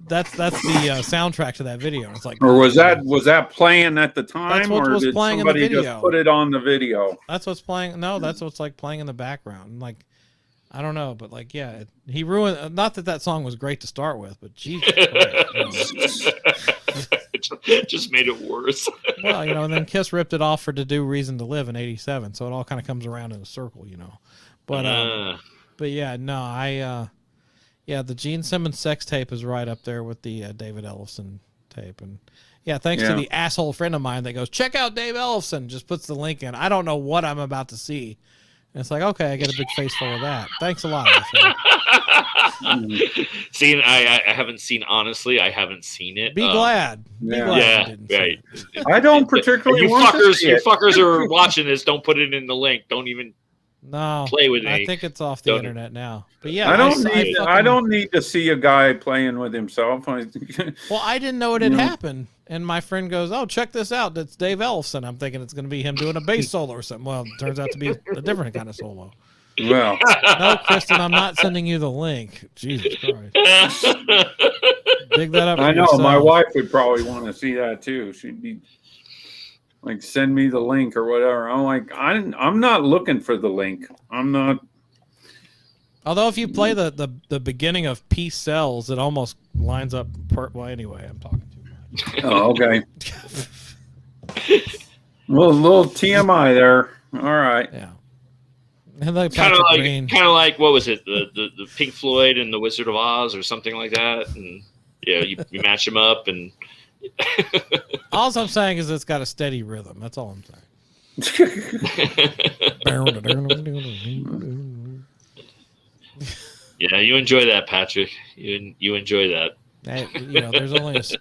soundtrack to that video. It's like, or was that playing at the time, or did playing somebody in the video. just put it on the video? That's what's playing. No, that's what's like playing in the background. Like, I don't know, but like, yeah, he ruined. Not that song was great to start with, but Jesus Christ, it just made it worse. Well, and then Kiss ripped it off to do "Reason to Live" in '87, so it all kind of comes around in a circle, But yeah, no, the Gene Simmons sex tape is right up there with the David Ellison tape, and thanks to the asshole friend of mine that goes, check out Dave Ellison, just puts the link in. I don't know what I'm about to see. And it's like, okay, I get a big face full of that. Thanks a lot. See, I haven't seen, honestly, I haven't seen it. Be glad. Right. I don't particularly want to see you it. fuckers are watching this, don't put it in the link. Don't even play with me. I think it's off the internet now. But yeah, I don't need to see a guy playing with himself. Well, I didn't know it had happened. And my friend goes, oh, check this out. That's Dave Ellison. I'm thinking it's going to be him doing a bass solo or something. Well, it turns out to be a different kind of solo. Well, no, Kristen, I'm not sending you the link. Jesus Christ. Dig that up. I know yourself. my wife would probably want to see that too. She'd be like, send me the link or whatever. I'm like, I'm not looking for the link. I'm not. Although if you play the beginning of Peace Sells, it almost lines up. Well, anyway, I'm talking too much. Oh, okay. little TMI there. All right. Yeah. Kind of like what was it? The Pink Floyd and the Wizard of Oz or something like that. And you match them up, and all I'm saying is it's got a steady rhythm. That's all I'm saying. Yeah, you enjoy that, Patrick. You enjoy that. Hey,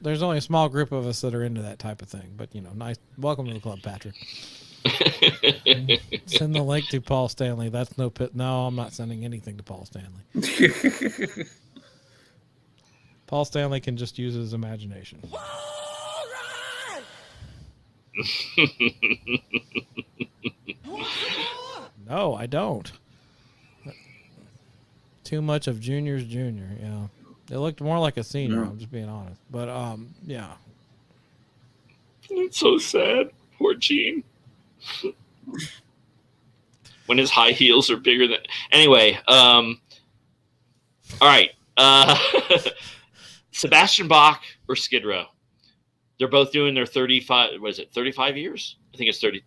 there's only a small group of us that are into that type of thing. But nice. Welcome to the club, Patrick. Send the link to Paul Stanley. That's no pit. No, I'm not sending anything to Paul Stanley. Paul Stanley can just use his imagination. No, I don't. Too much of Junior's Junior. Yeah. It looked more like a senior. I'm just being honest. But, yeah. It's so sad. Poor Gene. When his high heels are bigger than... Anyway, all right. Uh, Sebastian Bach or Skid Row. They're both doing their 35. What is it? 35 years? I think it's 30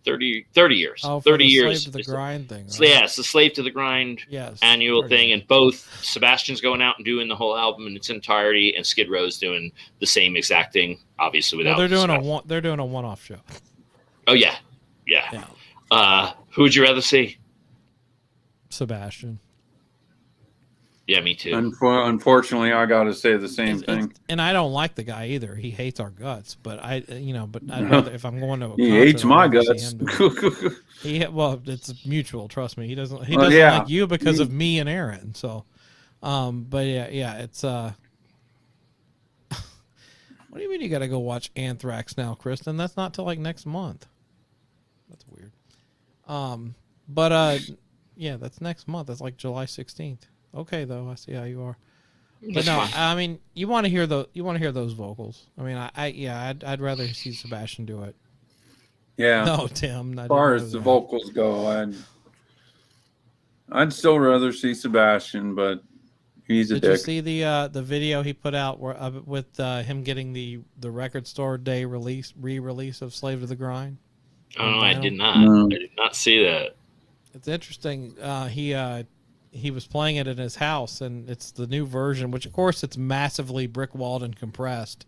years. Oh, 30 the years. Slave to the Grind thing. Right? So yeah, it's the Slave to the Grind annual thing, and both Sebastian's going out and doing the whole album in its entirety, and Skid Row's doing the same exact thing, obviously without. Well, they're doing a one-off show. Oh yeah. Who would you rather see? Sebastian. Yeah, me too. Unfortunately, I got to say the same thing. And I don't like the guy either. He hates our guts. But I'd rather, if I'm going to a he concert, hates my guts. It's mutual. Trust me. He doesn't like you because of me and Aaron. So, but it's What do you mean you got to go watch Anthrax now, Kristen? That's not till like next month. That's weird. That's next month. That's like July 16th. Okay, though, I see how you are. But no, I mean, you want to hear those vocals. I mean, I'd rather see Sebastian do it. Yeah. No, Tim. As far as the vocals go, I'd still rather see Sebastian, but he's a dick. Did you see the video he put out with him getting the record store day re-release of Slave to the Grind? Oh, I did not. No. I did not see that. It's interesting. He was playing it in his house, and it's the new version, which of course it's massively brick-walled and compressed.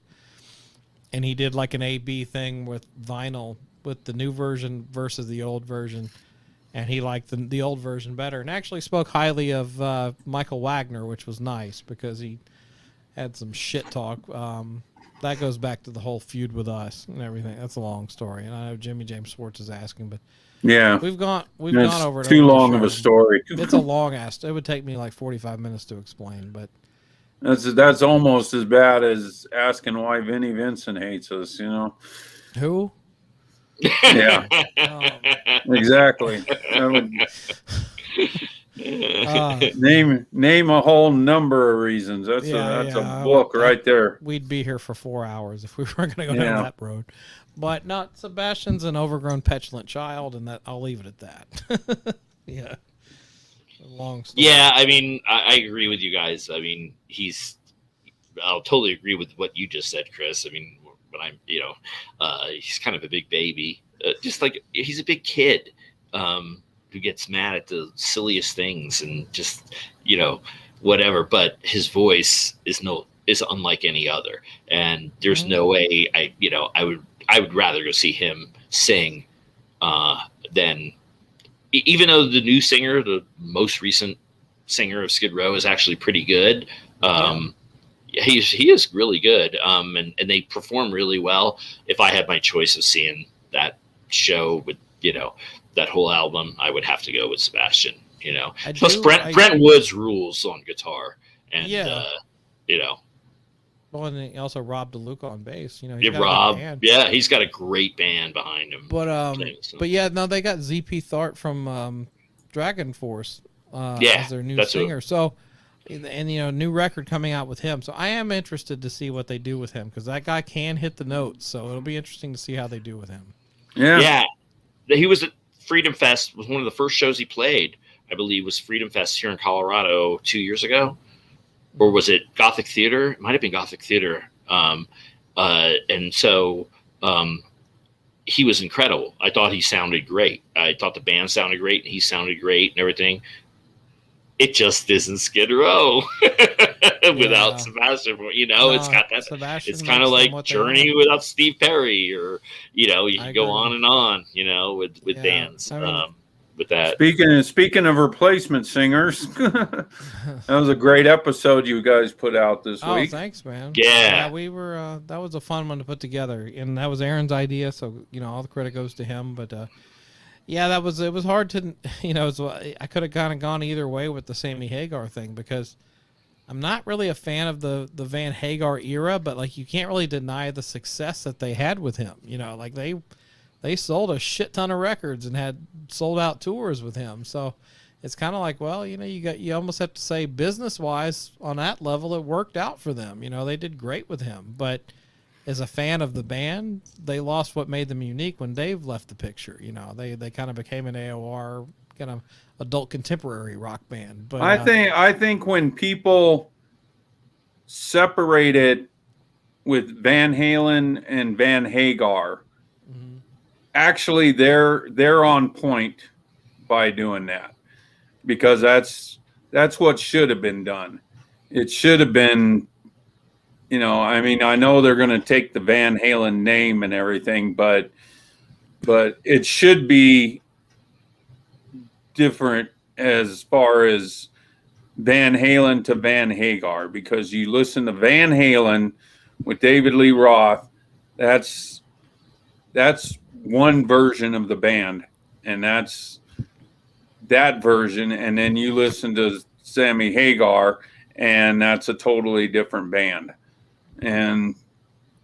And he did like an A/B thing with vinyl with the new version versus the old version, and he liked the old version better, and actually spoke highly of Michael Wagner, which was nice because he had some shit talk. That goes back to the whole feud with us and everything. That's a long story, and I know Jimmy James Schwartz is asking, but. Yeah, we've gone over it. Too long of a story. It's a long ass. It would take me like 45 minutes to explain, but that's almost as bad as asking why Vinnie Vincent hates us. You know who? Yeah, exactly. Name a whole number of reasons. That's a book right there. We'd be here for 4 hours if we were going to go down that road. But not Sebastian's an overgrown, petulant child, and that I'll leave it at that. Yeah. Long story. Yeah, I mean, I agree with you guys. I mean, I'll totally agree with what you just said, Chris. I mean, when he's kind of a big baby. Just like he's a big kid who gets mad at the silliest things and just, whatever. But his voice is unlike any other. And there's no way I would rather go see him sing than, even though the new singer, the most recent singer of Skid Row, is actually pretty good. He is really good, and they perform really well. If I had my choice of seeing that show with that whole album, I would have to go with Sebastian. Plus Brent Woods rules on guitar, and Well, and he also Rob DeLuca on bass. Rob. Yeah, he's got a great band behind him. But they got ZP Thart from Dragon Force as their new singer. So, and new record coming out with him. So I am interested to see what they do with him because that guy can hit the notes. So it'll be interesting to see how they do with him. Yeah. He was at Freedom Fest. Was one of the first shows he played. I believe was Freedom Fest here in Colorado 2 years ago. Or was it Gothic Theater? It might have been Gothic Theater. And so he was incredible. I thought he sounded great. I thought the band sounded great, and he sounded great and everything. It just isn't Skid Row without Sebastian. It's got that. Sebastian, it's kind of like Journey without Steve Perry, or you can go on and on. With bands. With that. Speaking of replacement singers, that was a great episode you guys put out this week. Oh, thanks, man. Yeah, we were. That was a fun one to put together, and that was Aaron's idea. So all the credit goes to him. But it was hard to I could have kind of gone either way with the Sammy Hagar thing because I'm not really a fan of the Van Hagar era, but like you can't really deny the success that they had with him. Like they sold a shit ton of records and had sold out tours with him. So it's kind of like, well, you almost have to say business wise on that level, it worked out for them. They did great with him, but as a fan of the band, they lost what made them unique when Dave left the picture. They kind of became an AOR kind of adult contemporary rock band. But I think when people separate it with Van Halen and Van Hagar. Mm-hmm. Actually, they're on point by doing that, because that's what should have been done. It should have been, I mean, I know they're going to take the Van Halen name and everything, but it should be different as far as Van Halen to Van Hagar, because you listen to Van Halen with David Lee Roth, that's one version of the band, and that's that version, and then you listen to Sammy Hagar, and that's a totally different band. And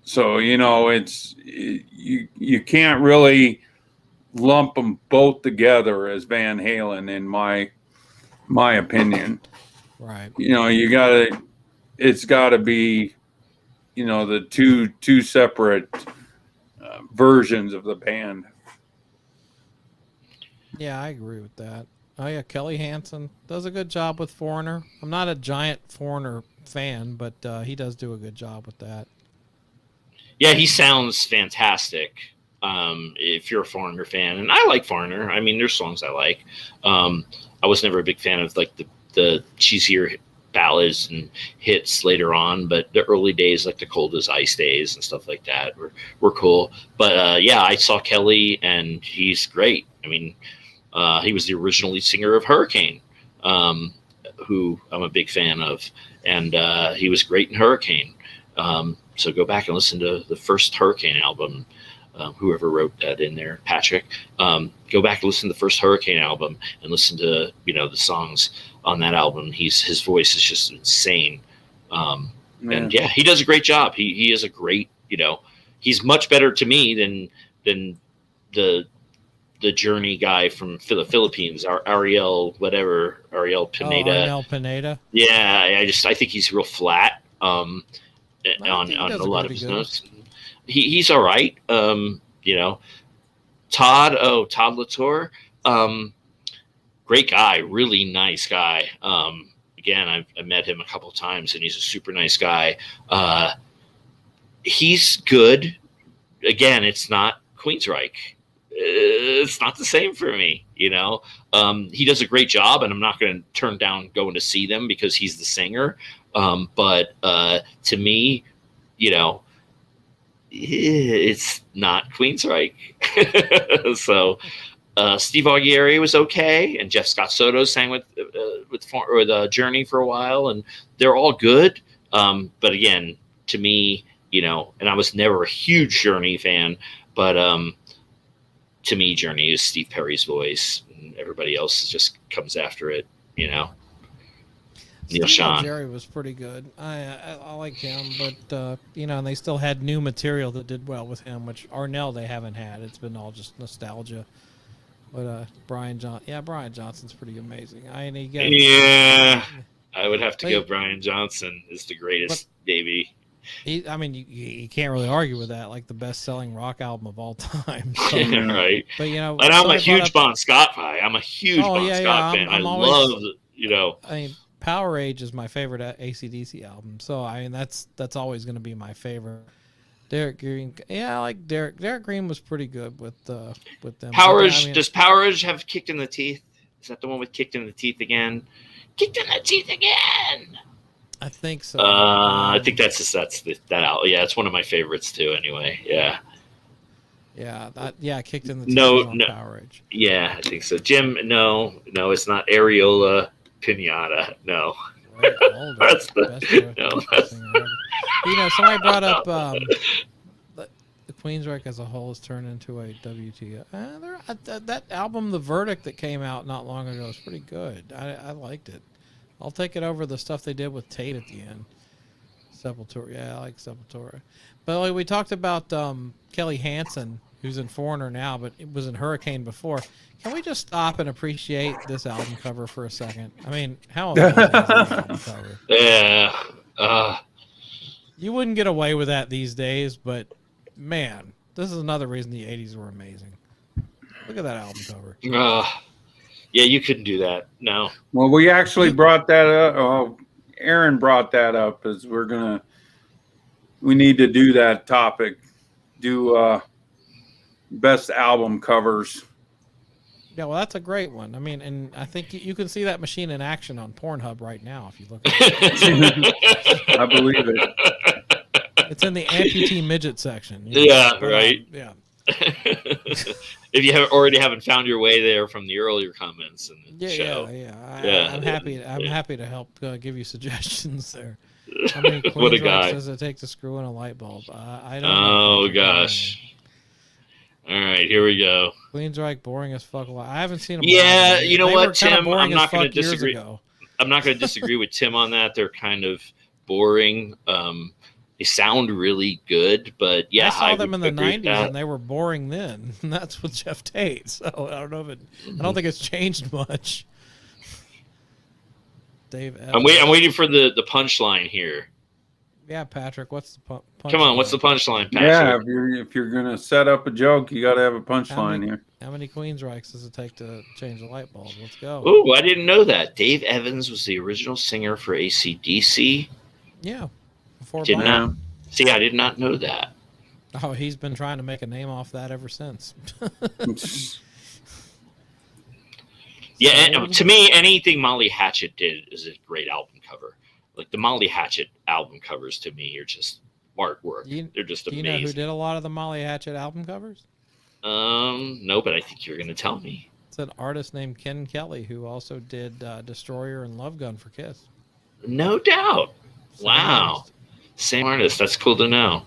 so, you can't really lump them both together as Van Halen, in my opinion. Right. It's gotta be, the two separate versions of the band. Yeah, I agree with that. Oh yeah, Kelly Hansen does a good job with Foreigner. I'm not a giant Foreigner fan, but he does do a good job with that. Yeah, he sounds fantastic. If you're a Foreigner fan, and I like Foreigner. I mean, there's songs I like. I was never a big fan of like the cheesier ballads and hits later on, but the early days, like the Cold as Ice days and stuff like that, were cool. But yeah, I saw Kelly, and he's great. I mean, he was the original lead singer of Hurricane, who I'm a big fan of, and he was great in Hurricane. So go back and listen to the first Hurricane album. Whoever wrote that in there, Patrick, go back and listen to the first Hurricane album and listen to, the songs on that album. His voice is just insane. And yeah, he does a great job. He is a great, he's much better to me than the Journey guy from the Philippines, Ariel Pineda. Ariel Pineda. Yeah. I think he's real flat, on a lot of his notes. He's all right. Todd Latour, great guy, really nice guy. Again, I've met him a couple of times, and he's a super nice guy. He's good. Again, it's not Queensryche. It's not the same for me, He does a great job, and I'm not going to turn down going to see them because he's the singer. But to me, it's not Queensryche. So Steve Aughieri was okay, and Jeff Scott Soto sang with Journey for a while, and they're all good. But again, to me, and I was never a huge Journey fan, but to me, Journey is Steve Perry's voice, and everybody else just comes after it. Neil Sean. Jerry was pretty good. I like him, but and they still had new material that did well with him, which Arnell they haven't had. It's been all just nostalgia. But Brian Johnson's pretty amazing. I would have to go. Brian Johnson is the greatest, baby. You can't really argue with that. Like the best-selling rock album of all time. So, right. But and I'm a huge Bon Scott guy. I'm a huge Bon Scott fan. I love, Power Age is my favorite AC/DC album, so that's always going to be my favorite. Derek Green, I like Derek. Derek Green was pretty good with them. Power Age, does Power Age have Kicked in the Teeth? Is that the one with Kicked in the Teeth again? Kicked in the Teeth again. I think so. I think that's that album. Yeah, it's one of my favorites too. Anyway, yeah. Yeah, Kicked in the Teeth. On Power Age. Yeah, I think so. Jim, no, it's not Areola Pinata. No. Right, that's somebody brought up the Queensryche as a whole has turned into a WTF. That album, The Verdict, that came out not long ago is pretty good. I liked it. I'll take it over the stuff they did with Tate at the end. Sepultura, I like Sepultura. But we talked about Kelly Hansen, who's in Foreigner now, but it was in Hurricane before. Can we just stop and appreciate this album cover for a second? I mean, how amazing is this album cover? Yeah. You wouldn't get away with that these days, but man, this is another reason the 80s were amazing. Look at that album cover. Yeah, you couldn't do that. No. Well, we actually brought that up. Aaron brought that up, is we need to do that topic, do best album covers. Yeah, well, that's a great one. I mean, and I think you can see that machine in action on Pornhub right now if you look at it. I believe it. It's in the amputee midget section. Yeah, But, right. yeah. If you haven't found your way there from the earlier comments in the show. I'm happy to help give you suggestions there. How many What a Queensryches guy. does it take to screw in a light bulb? I don't Oh know. gosh. All right, here we go. Queensryche boring as fuck. I haven't seen them. Yeah, you know They what, were kinda Tim? boring I'm as not going to fuck years disagree. ago. I'm not going to disagree with Tim on that. They're kind of boring. They sound really good, but yeah, I saw them would in the agree with '90s that. and they were boring then. And that's with Jeff Tate. So I don't know if I don't think it's changed much. Dave, I'm waiting for the punchline here. Yeah, Patrick, what's the punchline? Come on, what's the punchline, Yeah, Patrick? if you're gonna set up a joke, you got to have a punchline here. How many Queensryches does it take to change a light bulb? Let's go. Oh, I didn't know that. Dave Evans was the original singer for AC/DC. Yeah. Before Did Bob. not. See, I did not know that. Oh, he's been trying to make a name off that ever since. Yeah, and to me, anything Molly Hatchet did is a great album cover. Like the Molly Hatchet album covers to me are just artwork. They're just Do you amazing. know who did a lot of the Molly Hatchet album covers? No, but I think you're going to tell me. It's an artist named Ken Kelly who also did Destroyer and Love Gun for Kiss. No doubt. Wow. Same artist. That's cool to know.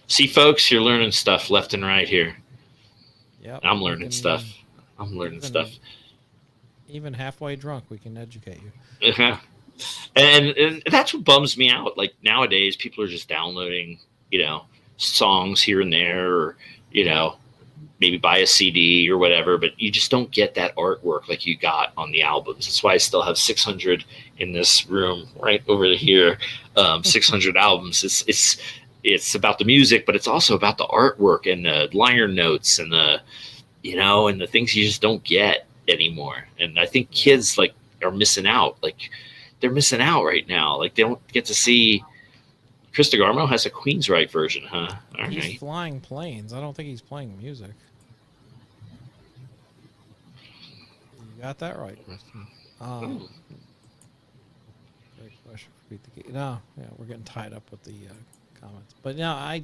See, folks, you're learning stuff left and right here. Yep. I'm learning stuff. I'm learning stuff. Even halfway drunk, we can educate you. And that's what bums me out. Like nowadays, people are just downloading, songs here and there, or, maybe buy a CD or whatever, but you just don't get that artwork like you got on the albums. That's why I still have 600 in this room right over here. 600 albums. It's about the music, but it's also about the artwork and the liner notes and the things you just don't get anymore. And I think kids are missing out. Like they're missing out right now. Like they don't get to see. Chris DeGarmo has a Queensryche version, huh? All He's right. flying planes. I don't think he's playing music. You got that right, Kristen. Great question for Pete the Geek. No, yeah, we're getting tied up with the comments. But no, I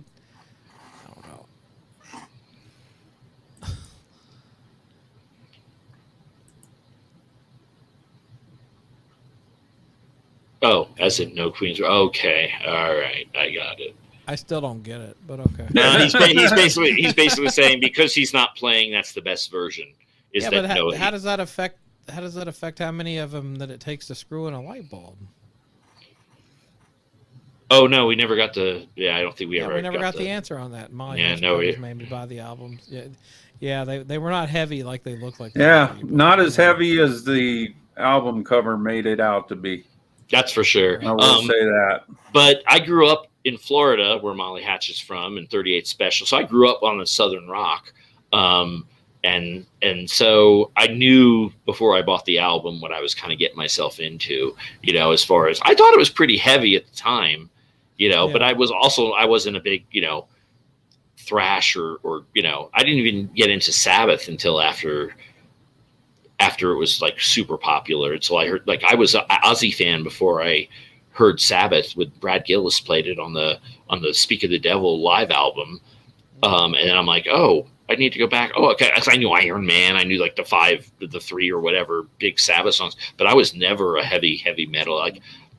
don't know. Oh, as in no Queens. Okay, all right, I got it. I still don't get it, but okay. No, he's basically saying because he's not playing, that's the best version. How does that affect? How does that affect how many of them that it takes to screw in a light bulb? Oh no, we never got the. Yeah, I don't think we ever. We never got the answer on that. Molly made me buy the albums. Yeah, they were not heavy like they look like. Yeah, not as heavy as the album cover made it out to be. That's for sure. I will say that. But I grew up in Florida, where Molly Hatch is from, and 38 Special. So I grew up on the Southern rock, and so I knew before I bought the album what I was kind of getting myself into. As far as I thought it was pretty heavy at the time, But I wasn't a big thrash or I didn't even get into Sabbath until after it was super popular. And so I heard I was an Ozzy fan before I heard Sabbath. With Brad Gillis played it on the Speak of the Devil live album. And then I'm like, oh, I need to go back. Oh, okay. I knew Iron Man. I knew the 3 or whatever big Sabbath songs, but I was never a heavy metal.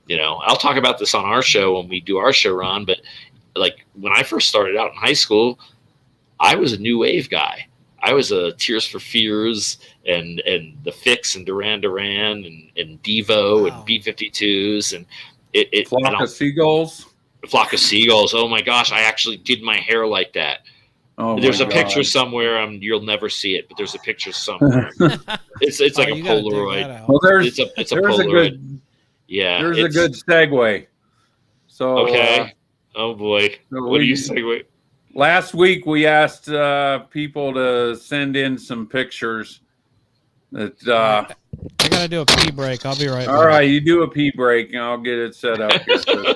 I'll talk about this on our show when we do our show, Ron, but when I first started out in high school, I was a new wave guy. I was a Tears for Fears and the Fix and Duran Duran and Devo and B-52s and Flock of Seagulls. Flock of Seagulls. Oh my gosh, I actually did my hair like that. Oh, there's a picture somewhere. You'll never see it, but there's a picture somewhere. It's like a Polaroid. Well, it's a Polaroid. There's a good segue. So okay. Oh boy, what do you segue? Last week we asked people to send in some pictures That I gotta do a pee break. I'll be right back. all right, you do a pee break and I'll get it set up here.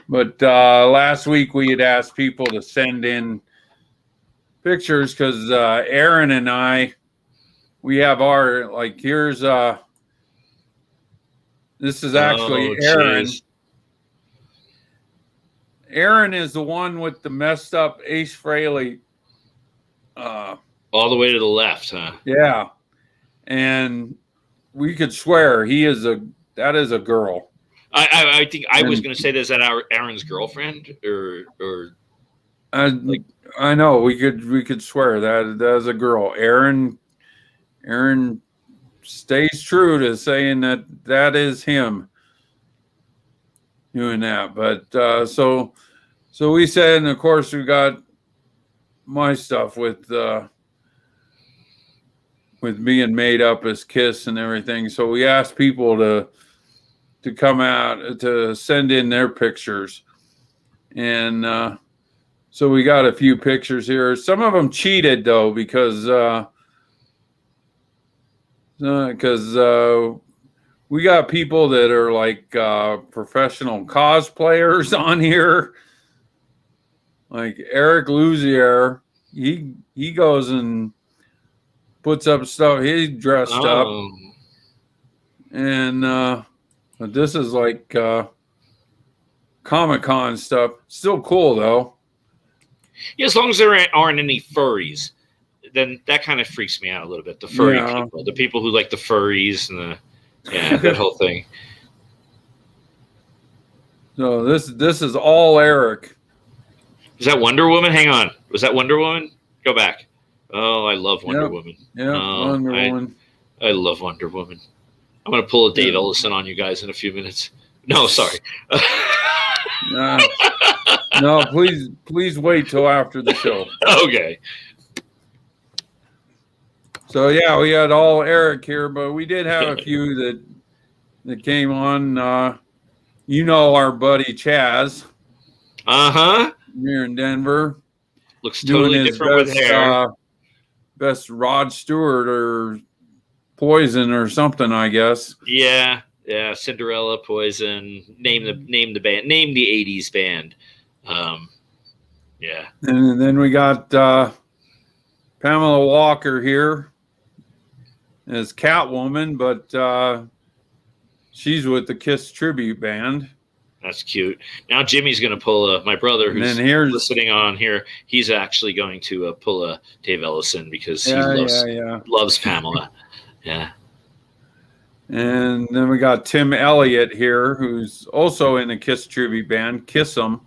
But last week we had asked people to send in pictures because Aaron and I, we have our, like, here's this is actually Aaron. Geez. Aaron is the one with the messed up Ace Frehley. All the way to the left, huh? Yeah. And we could swear that is a girl. I think I was going to say, is that Aaron's girlfriend or I know we could swear that is a girl. Aaron stays true to saying that is him doing that. But so we said, and of course we my stuff with being made up as Kiss and everything. So we asked people to come out to send in their pictures, and so we got a few pictures here. Some of them cheated though because we got people that are like professional cosplayers on here. Like Eric Luzier, he goes and puts up stuff. He's dressed up, and but this is like Comic-Con stuff. Still cool though. Yeah, as long as there aren't any furries, then that kind of freaks me out a little bit. The furry people, the people who like the furries and that whole thing. So this is all Eric. Is that Wonder Woman? Hang on. Was that Wonder Woman? Go back. Oh, I love Wonder Woman. Yeah, Wonder Woman. I love Wonder Woman. I'm going to pull a Dave Ellison on you guys in a few minutes. No, sorry. No, please wait till after the show. Okay. So yeah, we had all Eric here, but we did have a few that came on. Our buddy Chaz. Here in Denver. Looks totally different with hair. Best Rod Stewart or Poison or something, I guess. Yeah, Cinderella, Poison. Name the band. Name the '80s band. Yeah. And then we got Pamela Walker here as Catwoman, but she's with the Kiss tribute band. That's cute. Now Jimmy's going to pull my brother who's listening on here. He's actually going to pull a Dave Ellison because he loves Pamela. Yeah. And then we got Tim Elliott here, who's also in the Kiss tribute band, Kiss 'Em.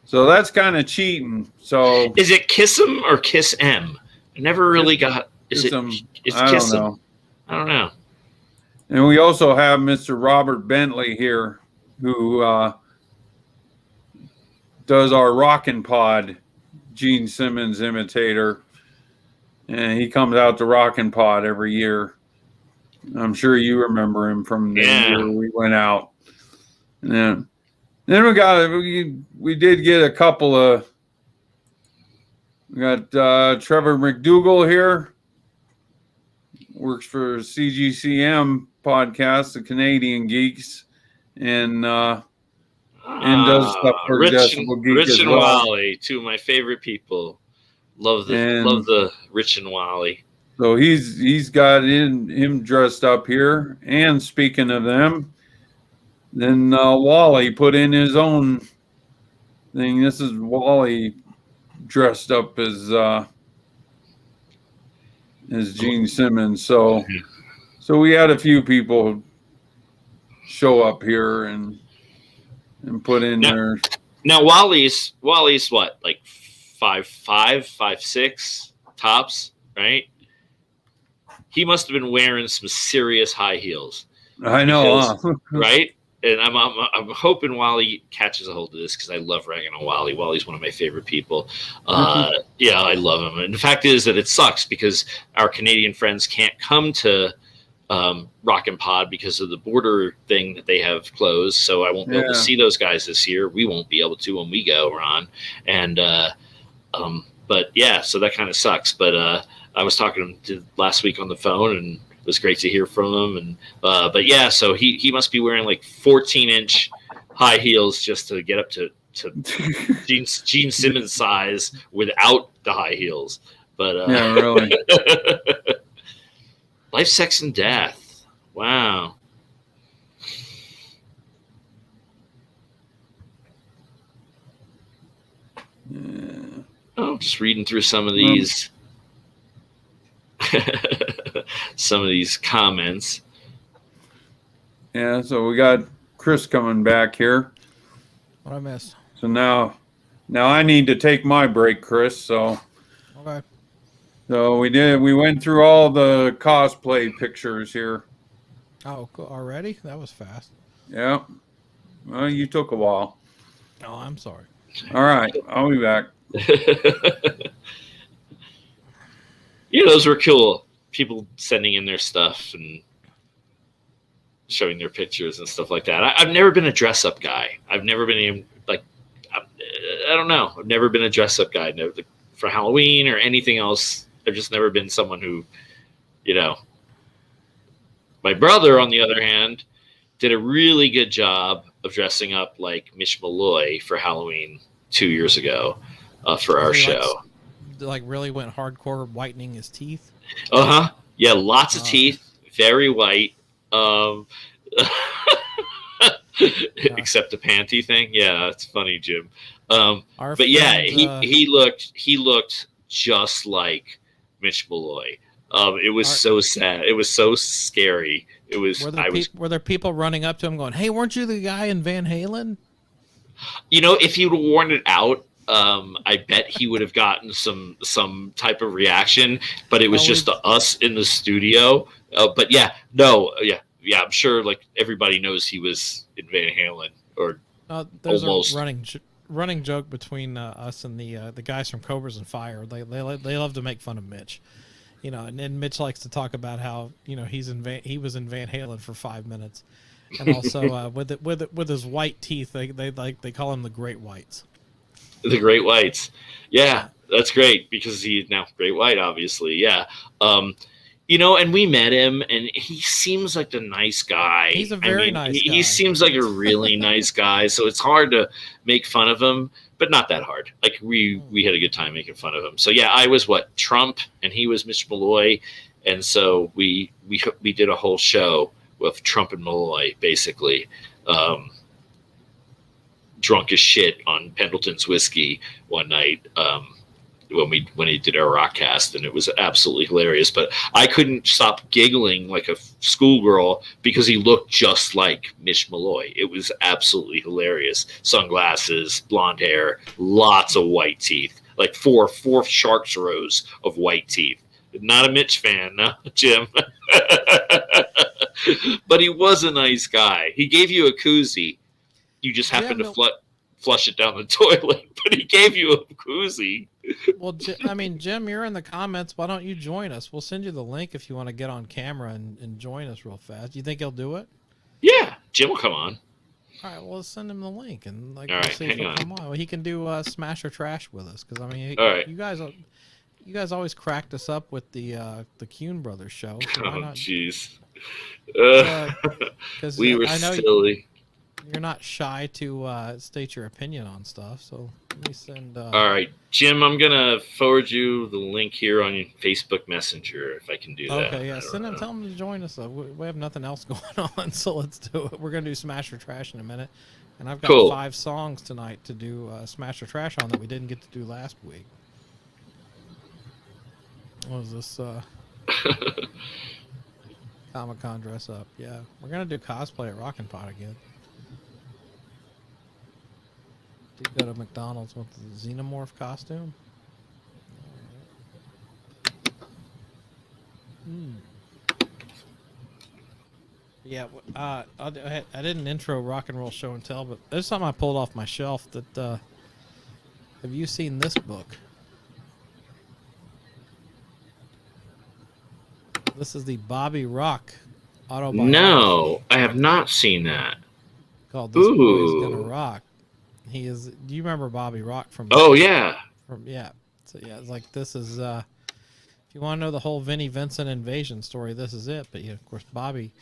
So that's kind of cheating. So is it Kiss 'Em or Kiss M? I never really got. Is it? It's Kiss 'Em. I don't know. And we also have Mr. Robert Bentley here, who does our Rockin' Pod Gene Simmons imitator. And he comes out to Rockin' Pod every year. I'm sure you remember him from the year we went out. And then we did get a couple of. We got Trevor McDougall here. Works for CGCM podcast, the Canadian Geeks, and does stuff for Decibel Geek Rich as and well. Wally, two of my favorite people. Love the Rich and Wally. So he's got him dressed up here. And speaking of them, then Wally put in his own thing. This is Wally dressed up as Gene Simmons. So we had a few people show up here and put in their. Now Wally's what, like 5'5", 5'6" tops, right? He must have been wearing some serious high heels. I know, right? And I'm hoping Wally catches a hold of this because I love ragging on Wally. Wally's one of my favorite people. Yeah, I love him. And the fact is that it sucks because our Canadian friends can't come to Rockin' Pod because of the border thing that they have closed. So I won't be able to see those guys this year. We won't be able to when we go, Ron. And but yeah, so that kind of sucks. But I was talking to him last week on the phone, and it was great to hear from him. And but yeah, so he must be wearing like 14-inch high heels just to get up to Gene Simmons size without the high heels. But Yeah, really. Life, Sex, and Death. Wow. Oh, just reading through some of these some of these comments. Yeah, so we got Chris coming back here. What I missed? So now I need to take my break, Chris. So Okay. we went through all the cosplay pictures here. Oh, cool. Already? That was fast. Yeah. Well, you took a while. Oh, I'm sorry. All right, I'll be back. Yeah, those were cool. People sending in their stuff and showing their pictures and stuff like that. I've never been a dress-up guy. I've never been like, I don't know. I've never been a dress-up guy. Never, like, for Halloween or anything else. I've just never been someone who, you know. My brother, on the other hand, did a really good job of dressing up like Mitch Malloy for Halloween 2 years ago for our show. Like really went hardcore whitening his teeth. Yeah, lots of teeth, very white. Except the panty thing. Yeah, it's funny, Jim. But yeah, he looked just like Mitch Malloy. It was so sad. It was so scary. It was. Were there people running up to him going, "Hey, weren't you the guy in Van Halen?" You know, if he would have worn it out, I bet he would have gotten some type of reaction. But it was just us in the studio. But yeah, I'm sure like everybody knows he was in Van Halen or there's almost. A running joke between us and the guys from Cobras and Fire. They love to make fun of Mitch. You know, and Mitch likes to talk about how, you know, he was in Van Halen for 5 minutes, and also with his white teeth, they call him the Great Whites. The Great Whites, yeah, that's great because he's now Great White, obviously, yeah. You know, and we met him, and he seems like a nice guy. He's a very nice guy. He seems like a really nice guy, so it's hard to make fun of him. But not that hard. Like we had a good time making fun of him. So yeah, I was Trump, and he was Mitch Malloy, and so we did a whole show with Trump and Malloy, basically, drunk as shit on Pendleton's whiskey one night when he did our rock cast, and it was absolutely hilarious. But I couldn't stop giggling like a schoolgirl because he looked just like Mitch Malloy. It was absolutely hilarious. Sunglasses, blonde hair, lots of white teeth, like four shark's rows of white teeth. Not a Mitch fan, no, Jim. But he was a nice guy. He gave you a koozie. You just happened to flush it down the toilet, but he gave you a koozie. Well, Jim, you're in the comments. Why don't you join us? We'll send you the link if you want to get on camera and join us real fast. You think he'll do it? Yeah, Jim will come on. All right, well, let's send him the link and all right, see if he'll come on. Well, he can do Smash or Trash with us because all right. you guys always cracked us up with the Kuhn Brothers show. So oh, jeez. We were silly. You're not shy to state your opinion on stuff, so let me send. All right, Jim, I'm gonna forward you the link here on Facebook Messenger if I can do that. Okay, yeah, send him. Tell him to join us. We have nothing else going on, so let's do it. We're gonna do Smash or Trash in a minute, and I've got 5 songs tonight to do Smash or Trash on that we didn't get to do last week. What was this? Comic-Con dress up. Yeah, we're gonna do cosplay at Rockin' Pot again. Did go to McDonald's with the Xenomorph costume. Yeah, I didn't intro Rock and Roll Show and Tell, but there's something I pulled off my shelf that. Have you seen this book? This is the Bobby Rock autobiography. No, I have not seen that. Called This Boy's Gonna Rock. He is. Do you remember Bobby Rock from? Oh yeah. So yeah, it's like this is If you want to know the whole Vinnie Vincent invasion story, this is it. But of course, Bobby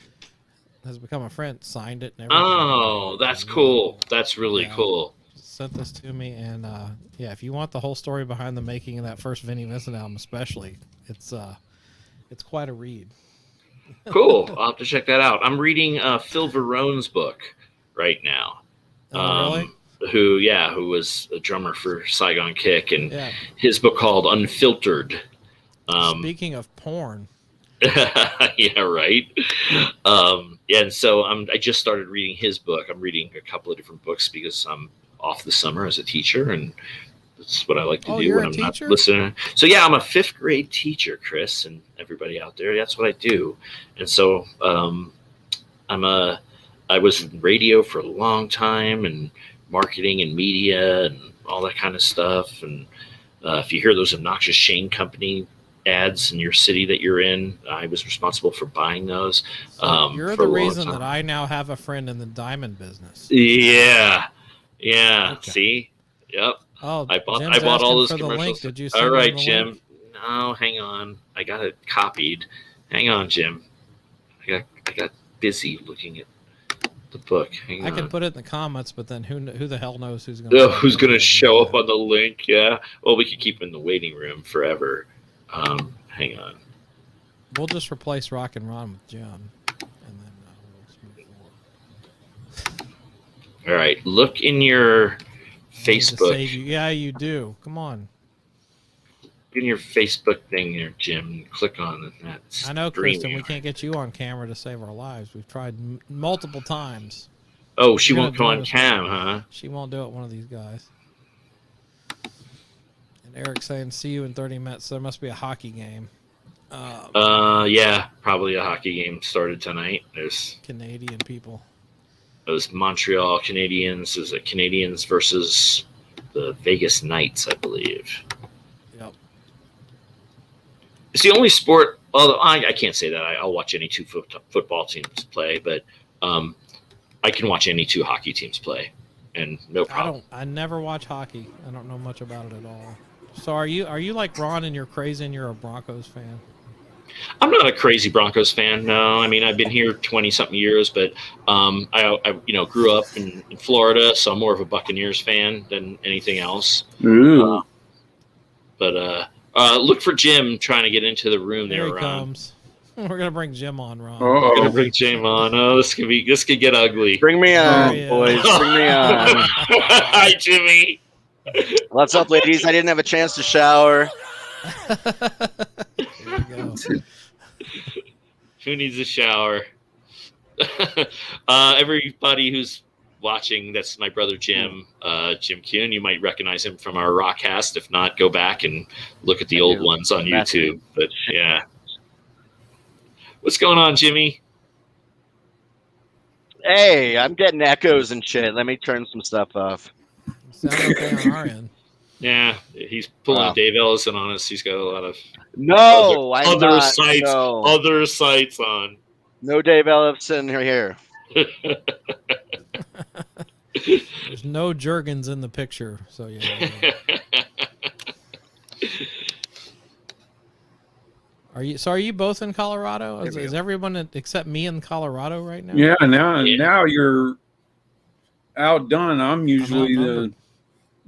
has become a friend, signed it, and everything. Oh, that's cool. That's really cool. Sent this to me, and if you want the whole story behind the making of that first Vinnie Vincent album, especially, it's quite a read. Cool. I'll have to check that out. I'm reading Phil Verone's book right now. Really? Who was a drummer for Saigon Kick, and his book called Unfiltered. Speaking of porn. Yeah, right. And so I just started reading his book. I'm reading a couple of different books because I'm off the summer as a teacher, and that's what I like to do when I'm not listening. So I'm a 5th grade teacher, Chris, and everybody out there. That's what I do. And so I was in radio for a long time, and marketing and media and all that kind of stuff. And if you hear those obnoxious Shane Company ads in your city that you're in, I was responsible for buying those. You're the reason that I now have a friend in the diamond business. Yeah. Okay. See? Yep. Oh, I bought all those commercials. Link. Did you send all right, the Jim. link? No, hang on. I got it copied. Hang on, Jim. I got busy looking at the book. Hang on. I can put it in the comments, but then who the hell knows who's going to show up on the link? Yeah. Well, we could keep him in the waiting room forever. Hang on. We'll just replace Rock and Ron with Jim, and then we'll move forward. All right. Look in your Facebook. Yeah, you do. Come on. In your Facebook thing there, Jim. Click on that. I know, Kristen. We can't get you on camera to save our lives. We've tried multiple times. Oh, she won't come on cam, huh? She won't do it. One of these guys. And Eric's saying, "See you in 30 minutes." So there must be a hockey game. Yeah, probably a hockey game started tonight. There's Canadian people. Those Montreal Canadiens. Is it Canadians versus the Vegas Knights, I believe. Yep. It's the only sport. Although I can't say that. I'll watch any 2 football teams play, but I can watch any 2 hockey teams play, and no problem. I never watch hockey. I don't know much about it at all. So are you like Ron and you're crazy and you're a Broncos fan? I'm not a crazy Broncos fan. No, I mean I've been here 20-something years, but I grew up in Florida, so I'm more of a Buccaneers fan than anything else. But look for Jim trying to get into the room there, Here he Ron. comes. We're gonna bring Jim on, Ron. We're gonna bring Jim on. Oh, this could get ugly. Bring me on, boys. Bring me on. Hi, Jimmy. What's up, ladies? I didn't have a chance to shower. There you go. Who needs a shower? Everybody who's watching, that's my brother Jim, Jim Kuhn. You might recognize him from our Rockcast. If not, go back and look at the old ones on YouTube. But yeah. What's going on, Jimmy? Hey, I'm getting echoes and shit. Let me turn some stuff off. Sound okay on our end. Yeah, he's pulling Dave Ellison on us. He's got a lot of other sites on. No Dave Ellison here. There's no Jurgens in the picture, so yeah. Are you both in Colorado? Is everyone except me in Colorado right now? Yeah, now you're outdone. I'm usually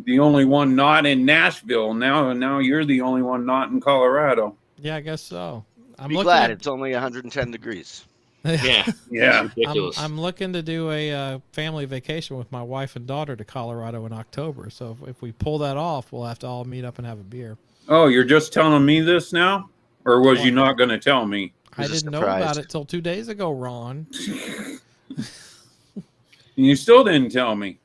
the only one not in Nashville. Now you're the only one not in Colorado. Yeah, I guess so. I'm glad it's only 110 degrees. Yeah. Ridiculous. I'm looking to do a family vacation with my wife and daughter to Colorado in October. So if we pull that off, we'll have to all meet up and have a beer. Oh, you're just telling me this now? Or was you not going to tell me? I didn't know about it till 2 days ago, Ron. You still didn't tell me.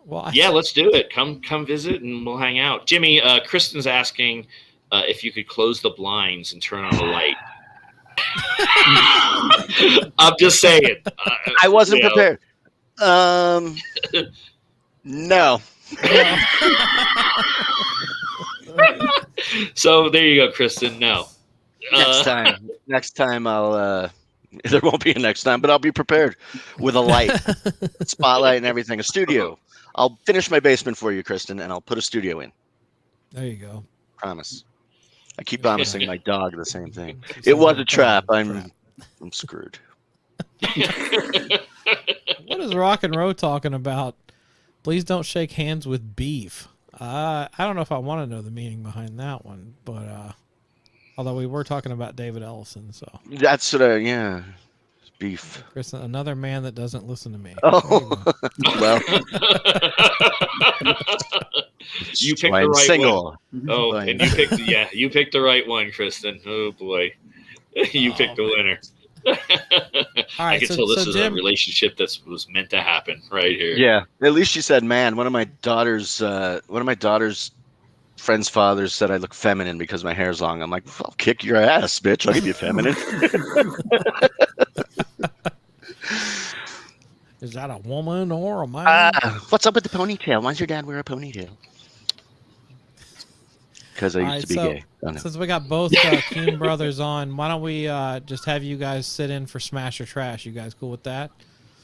Well, let's do it. Come visit and we'll hang out. Jimmy, Kristen's asking if you could close the blinds and turn on the light. I'm just saying. I wasn't prepared. No. So there you go, Kristen. No. Next time I'll there won't be a next time, but I'll be prepared with a light, spotlight and everything. A studio. I'll finish my basement for you, Kristen, and I'll put a studio in. There you go. Promise. I keep promising my dog the same thing. She It says was every a trap. time, I'm screwed. What is Rock and Roll talking about? Please don't shake hands with beef. I don't know if I want to know the meaning behind that one, but although we were talking about David Ellison, so That's yeah. Beef. Chris, another man that doesn't listen to me. Oh, well. You picked why the I'm right single. one. Oh, and you picked the right one, Kristen. Oh boy, you picked the winner. Right, I can tell this is a relationship that was meant to happen right here. Yeah, at least she said, "Man." One of my daughter's friends' fathers said I look feminine because my hair's long. I'm like, I'll kick your ass, bitch. I'll give you feminine. Is that a woman or a man? What's up with the ponytail? Why does your dad wear a ponytail? Because I used to be gay. Oh, no. Since we got both Kuhn brothers on, why don't we just have you guys sit in for Smash or Trash? You guys cool with that?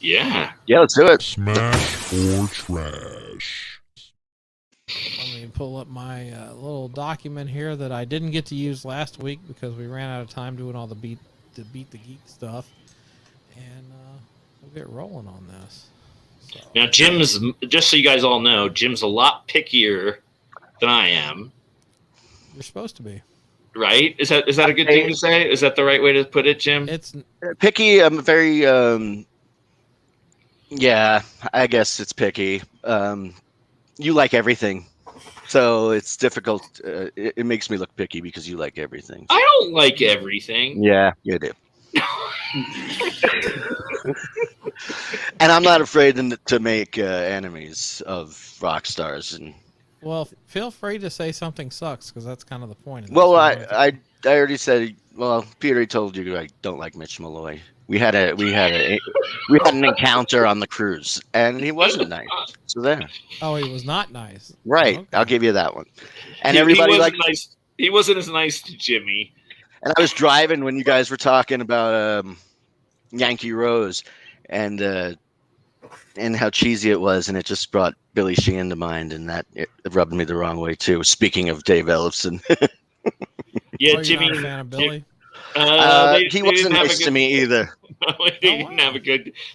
Yeah. Yeah, let's do it. Smash or Trash. Let me pull up my little document here that I didn't get to use last week because we ran out of time doing all the Beat the Geek stuff. And we'll get rolling on this. So. Now, Jim's, just so you guys all know, Jim's a lot pickier than I am. You're supposed to be. Right? Is that a good thing to say? Is that the right way to put it, Jim? It's picky. I'm very, yeah, I guess it's picky. You like everything. So it's difficult. It makes me look picky because you like everything. I don't like everything. Yeah, you do. And I'm not afraid to make enemies of rock stars. And well, feel free to say something sucks because that's kind of the point. Well, I already said. Well, Peter told you I don't like Mitch Malloy. We had an encounter on the cruise, and he wasn't nice. So there. Oh, he was not nice. Right. Okay. I'll give you that one. And everybody liked. Nice. He wasn't as nice to Jimmy. And I was driving when you guys were talking about Yankee Rose and how cheesy it was, and it just brought Billy Sheehan to mind, and that it rubbed me the wrong way too. Speaking of Dave Ellison. Yeah, Jimmy. Not a fan of Billy? He wasn't nice to me either. They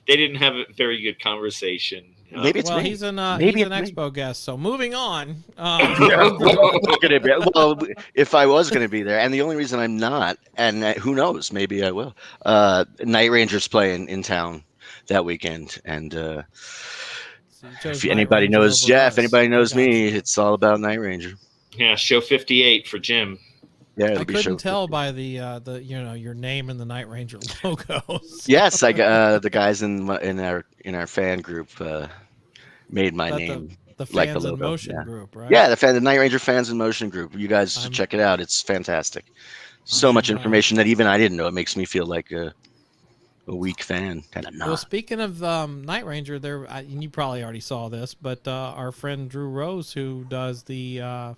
didn't have a very good conversation. Maybe it's well, me. he's an expo guest. So moving on. Well, if I was going to be there, and the only reason I'm not, and who knows, maybe I will. Night Ranger's playing in town that weekend, and if anybody knows Jeff, anybody knows me, it's all about Night Ranger. Yeah, show 58 for Jim. Yeah, I couldn't tell by the your name and the Night Ranger logos. Yes, the guys in our fan group made my name. The Fans like the in logo. Motion group, right? Yeah, the Night Ranger Fans in Motion group. You guys should check it out. It's fantastic. So much information that even I didn't know. It makes me feel like a weak fan. Well, speaking of Night Ranger, and you probably already saw this, but our friend Drew Rose, who does the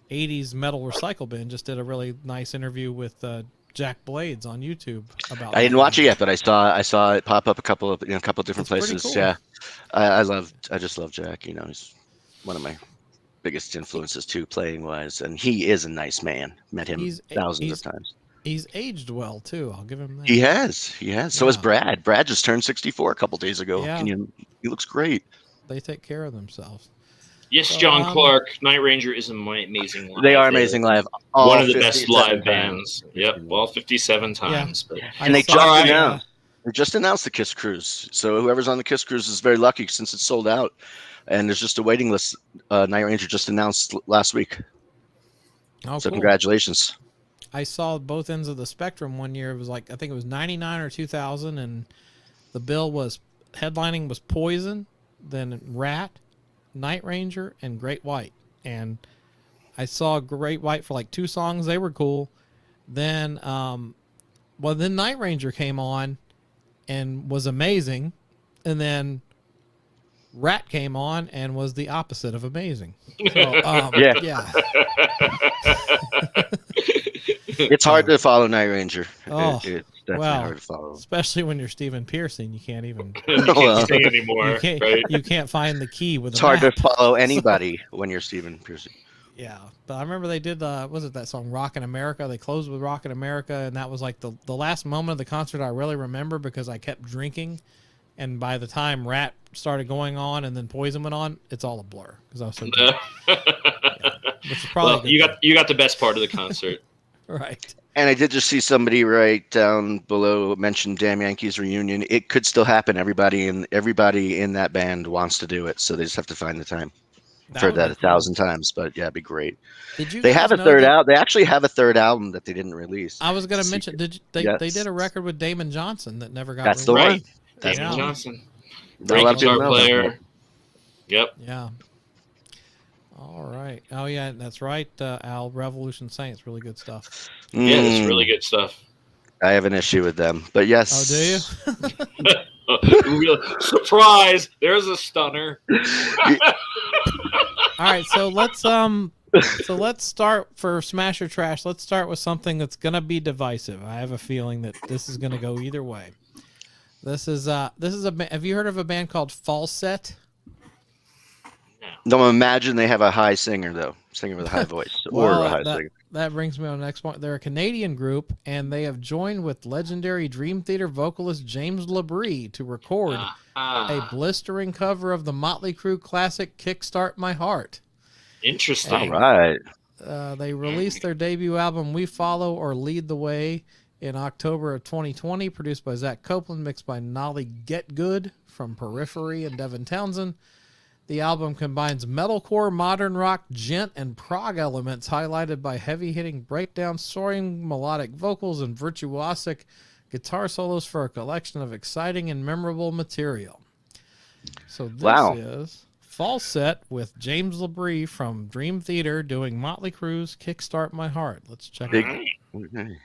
80s metal recycle bin, just did a really nice interview with Jack Blades on YouTube about. I didn't watch it yet, but I saw it pop up a couple of different places. Cool. Yeah, I just love Jack. He's one of my biggest influences too, playing wise, and he is a nice man. Met him thousands of times. He's aged well too. I'll give him that. He has. So has Brad. Brad just turned 64 a couple days ago. Yeah. He looks great. They take care of themselves. Yes, John Clark. Night Ranger is amazing live. They are amazing live. One of the best live bands. Yep, all 57 times. Yeah. And they just announced the Kiss Cruise. So whoever's on the Kiss Cruise is very lucky since it's sold out. And there's just a waiting list. Night Ranger just announced last week. Oh, so cool. Congratulations. I saw both ends of the spectrum one year. It was I think it was 99 or 2000, and the bill was headlining was Poison, then Rat, Night Ranger, and Great White. And I saw Great White for 2 songs. They were cool. Then then Night Ranger came on and was amazing. And then Rat came on and was the opposite of amazing. So, yeah. It's hard to follow Night Ranger. Oh, it's definitely hard to follow. Especially when you're Steven Pearson, you can't even. You can't sing anymore. You can't find the key with. It's hard to follow anybody when you're Steven Pearson. Yeah, but I remember they did was it that song "Rockin' America"? They closed with "Rockin' America," and that was like the last moment of the concert I really remember because I kept drinking, and by the time Rat started going on and then Poison went on, it's all a blur because I was so drunk. Which is probably well, you got the best part of the concert. right. And I did just see somebody right down below mention Damn Yankees Reunion. It could still happen. Everybody in that band wants to do it, so they just have to find the time. I've heard that 1,000 times, but yeah, it'd be great. Did you? They guys have a know third that- out. They actually have a third album that they didn't release. I was going to mention. They Yes. did a record with Damon Johnson that never got That's the released. one. Right. That's Damon the one. Johnson. Not a Great lot of people guitar know about player. that. Yep. Yeah. All right. Oh yeah, that's right. Al, Revolution Saints, really good stuff. Yeah, it's really good stuff. I have an issue with them, but yes. Oh, do you? Real surprise! There's a stunner. All right, so let's start for Smash or Trash. Let's start with something that's gonna be divisive. I have a feeling that this is gonna go either way. This is a. Have you heard of a band called Falset? Don't imagine they have a high singer though, singer with a high voice or a high singer. That brings me on the next point. They're a Canadian group, and they have joined with legendary Dream Theater vocalist James LaBrie to record a blistering cover of the Motley Crue classic "Kickstart My Heart." Interesting. All right. They released their debut album "We Follow or Lead the Way" in October of 2020, produced by Zach Copeland, mixed by Nolly Getgood from Periphery and Devin Townsend. The album combines metalcore, modern rock, gent, and prog elements, highlighted by heavy-hitting breakdowns, soaring melodic vocals, and virtuosic guitar solos for a collection of exciting and memorable material. So this is Falset with James LaBrie from Dream Theater doing Motley Crue's "Kickstart My Heart." Let's check it out. Okay.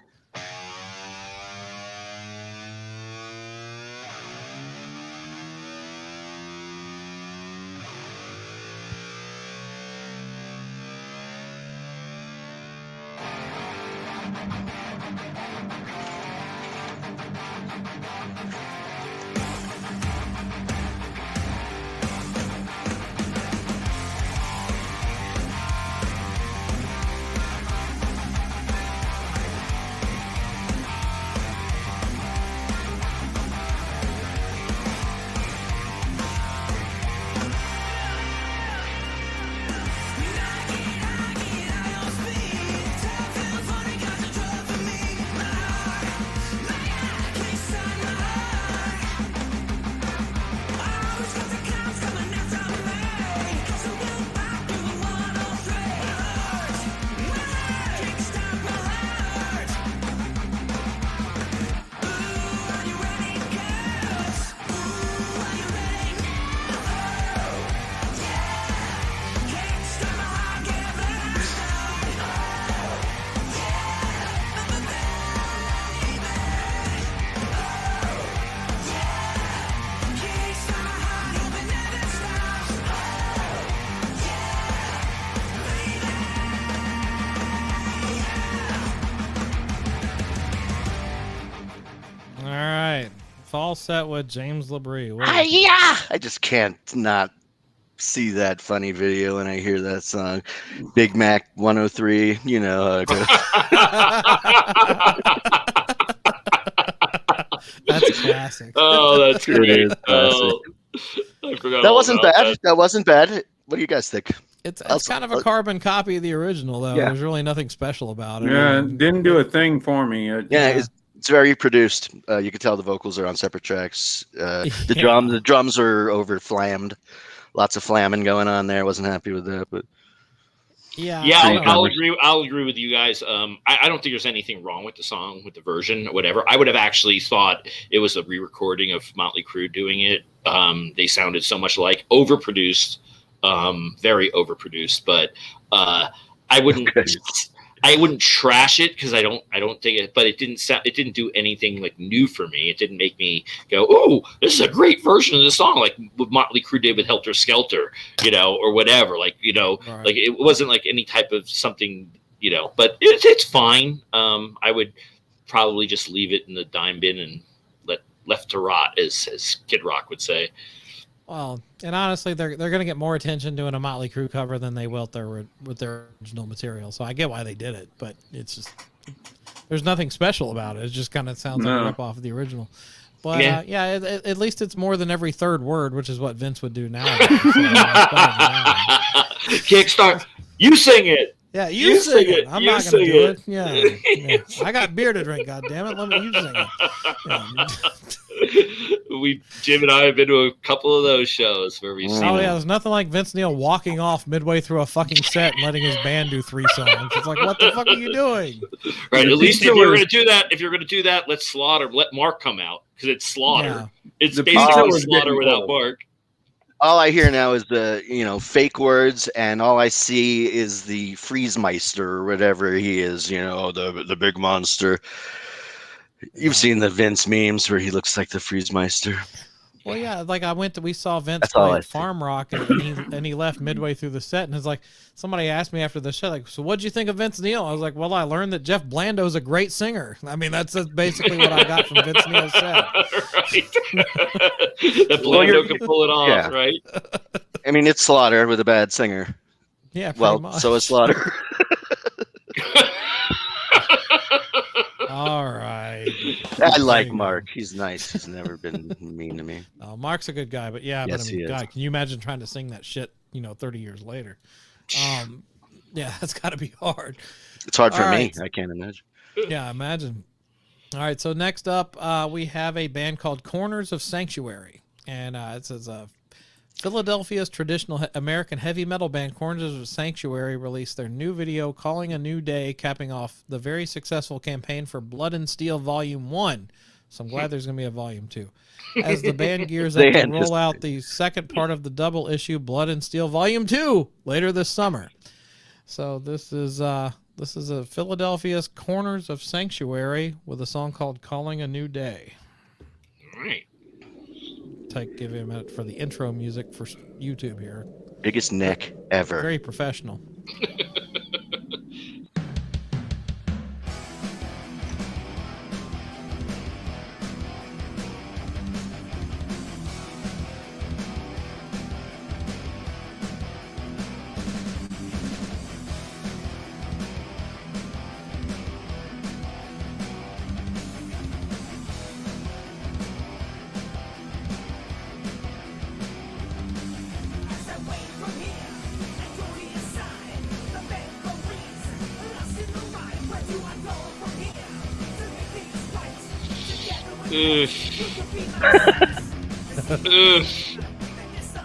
Falset with James LaBrie. Yeah, I just can't not see that funny video when I hear that song. Big Mac 103, you know. That's classic. Oh, that's great. Oh, I forgot. That wasn't about bad. that. That wasn't bad. What do you guys think? It's kind of a carbon copy of the original, though. Yeah. There's really nothing special about it. Yeah, it didn't do a thing for me. It's very produced. You can tell the vocals are on separate tracks. The drums are over flammed. Lots of flamming going on there. Wasn't happy with that, but I'll agree with you guys. I don't think there's anything wrong with the song, with the version, whatever. I would have actually thought it was a re-recording of Motley Crue doing it. They sounded so much like overproduced, very overproduced. But I wouldn't trash it because I don't think it. But it didn't do anything like new for me. It didn't make me go, "Oh, this is a great version of the song," like what Motley Crue did with Helter Skelter, or whatever. Like Right. like it wasn't like any type of something, But it's fine. I would probably just leave it in the dime bin and let left to rot, as Kid Rock would say. Well, and honestly, they're going to get more attention doing a Motley Crue cover than they will with their original material. So I get why they did it, but it's just there's nothing special about it. It just kind of sounds like a rip off of the original. But at least it's more than every third word, which is what Vince would do now. Kickstart. You sing it. Yeah, you sing it. I'm not going to do it. Yeah. I got beer to drink, goddammit. Let me you sing it. Jim and I have been to a couple of those shows where we've seen there's nothing like Vince Neil walking off midway through a fucking set and letting his band do 3 songs. It's like, what the fuck are you doing? Right. At least if you're going to do that, let's Slaughter. Let Mark come out because it's Slaughter. Yeah. It's basically Slaughter without Mark. All I hear now is the fake words, and all I see is the Friesmeister or whatever he is. The big monster. You've seen the Vince memes where he looks like the Friesmeister. Well, yeah, like we saw Vince play Farm Rock, and he left midway through the set, and it's like somebody asked me after the show, like, so what'd you think of Vince Neil? I was like, well, I learned that Jeff Blando's a great singer. I mean, that's basically what I got from Vince Neil's set. Right. That Blando can pull it off, right? I mean, it's Slaughter with a bad singer. Yeah, pretty much. So is Slaughter. All right. I like Mark. He's nice. He's never been mean to me. Mark's a good guy, but yes, God, can you imagine trying to sing that shit, 30 years later? Yeah, that's got to be hard. It's hard for me. I can't imagine. Yeah, imagine. All right, so next up, we have a band called Corners of Sanctuary, and it says Philadelphia's traditional American heavy metal band Corners of Sanctuary released their new video, Calling a New Day, capping off the very successful campaign for Blood and Steel Volume 1. So I'm glad there's going to be a Volume 2. As the band gears up to roll out the second part of the double issue, Blood and Steel Volume 2, later this summer. So this is a Philadelphia's Corners of Sanctuary with a song called Calling a New Day. All right. Give him a minute for the intro music for YouTube here. Biggest neck ever. Very professional.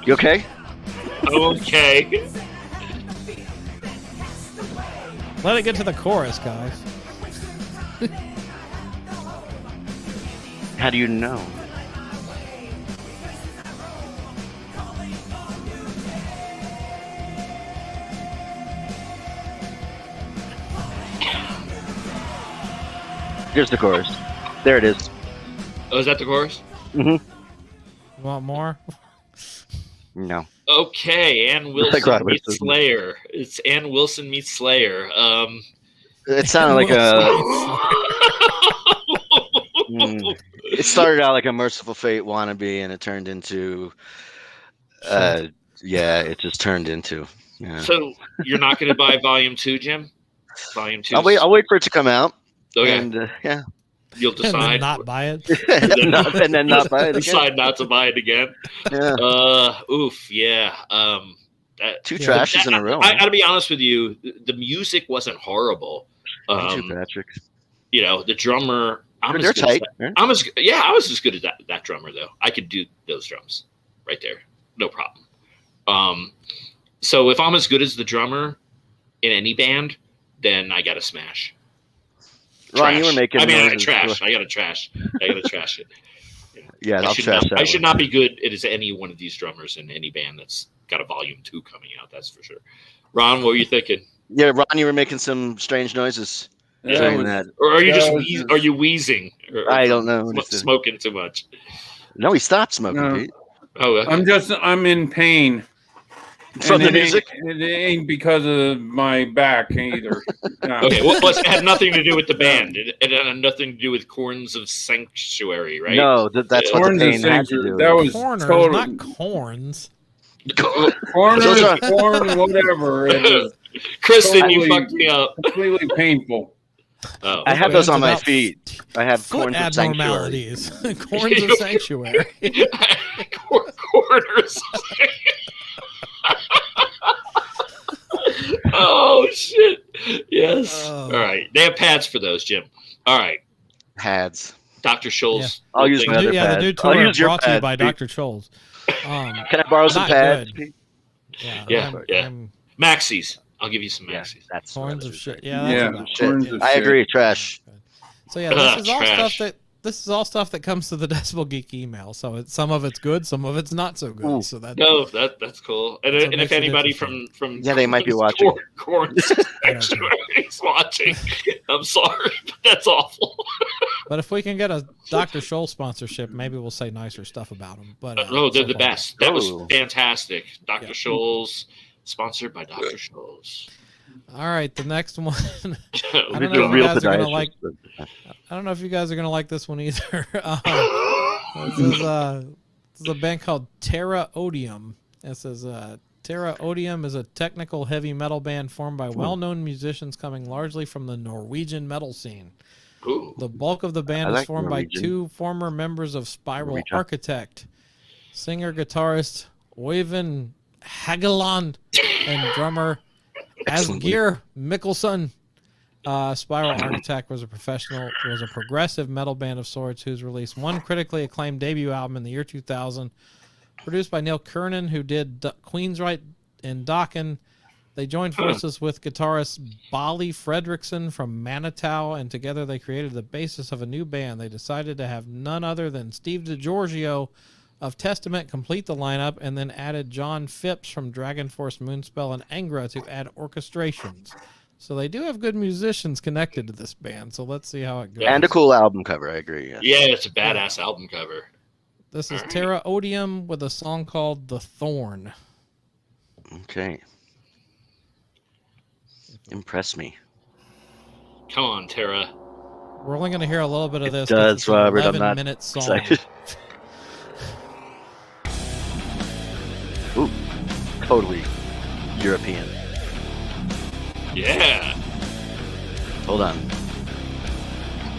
You okay? Okay. Let it get to the chorus, guys. How do you know? Here's the chorus. There it is. Oh, is that the chorus? Mm-hmm. You want more? No. Okay, Ann Wilson meets Slayer. It's Ann Wilson meets Slayer. It sounded like it started out like a Merciful Fate wannabe, and it turned into. It just turned into. Yeah. So you're not going to buy Volume 2, Jim? Volume 2. I'll wait for it to come out. Okay. And yeah. You'll decide and then not buy it. and then not buy it again. Decide not to buy it again. Yeah. Oof. Yeah. Two trashes in a row. I gotta be honest with you. The music wasn't horrible. Patrick. The drummer. I was as good as that drummer though. I could do those drums right there, no problem. So if I'm as good as the drummer in any band, then I gotta smash. Ron, you were making. I gotta trash it. Yeah, I'll trash that. I should not be good as any one of these drummers in any band that's got a Volume 2 coming out. That's for sure. Ron, what were you thinking? Yeah, Ron, you were making some strange noises during that. Or are you are you wheezing? I don't know. Smoking too much. No, he stopped smoking, Pete. Oh, okay. I'm in pain. From the And music? It ain't because of my back either. No. Okay, well, it had nothing to do with the band. It had nothing to do with Corns of Sanctuary, right? No, that's what the Horns of pain had to Sanctuary. do. That was Corners, total. not corns. Corners, Those are- corn, whatever. It was Kristen, you totally- fucked me up. completely painful. Oh. I have those on my About feet. I have Foot corns of sanctuary. abnormalities. Corns of sanctuary. Corners. Oh shit! Yes. Oh. All right. They have pads for those, Jim. All right. Pads. Dr. Scholl's. I'll use thing. my other The pads. new I'll tour use your brought to you pads, by Pete. Dr. Scholl's. Can I borrow some not pads? good. Pete? Yeah. I'm Maxis. I'll give you some Yeah, Maxis. that's corns what of I shit. was Yeah, that's Yeah, about corns it. of I shit. agree. Trash. So yeah, this is all Trash. stuff that comes to the Decibel Geek email. So some of it's good, some of it's not so good. Ooh. So that No, that's cool. And, That's what and makes if it anybody interesting. from Yeah, they might be watching. Corns Sanctuary is watching, I'm sorry, but that's awful. But if we can get a Dr. Scholl sponsorship, maybe we'll say nicer stuff about them. But No, they're so the far- best. That was Oh. fantastic. Dr. Yeah. Scholl's, sponsored by Dr. Scholl's. All right, the next one. We I don't do know a if real you guys are gonna podiatrist. like. I don't know if you guys are gonna like this one either. This is a band called Terra Odium. It says Terra Odium is a technical heavy metal band formed by well-known musicians coming largely from the Norwegian metal scene. Ooh. The bulk of the band I is like formed Norwegian. by two former members of Spiral Norwegian. Architect, singer-guitarist Oyvind Hageland and drummer Asgeir Mikkelsen. Spiral Architect was a progressive metal band of sorts who's released one critically acclaimed debut album in the year 2000, produced by Neil Kernan, who did Queensryche and Dokken. They joined forces with guitarist Bali Fredriksson from Manitou, and together they created the basis of a new band. They decided to have none other than Steve DiGiorgio of Testament complete the lineup, and then added John Phipps from Dragon Force, Moonspell, and Angra to add orchestrations. So they do have good musicians connected to this band. So let's see how it goes. And a cool album cover. I agree. Yeah. Yeah, it's a badass album cover. This is Terra Odium with a song called The Thorn. Okay. Impress me. Come on, Tara. We're only going to hear a little bit of this. 'cause does, it's an Robert. I'm 11-minute song. excited. Ooh, totally European. Yeah. Hold on.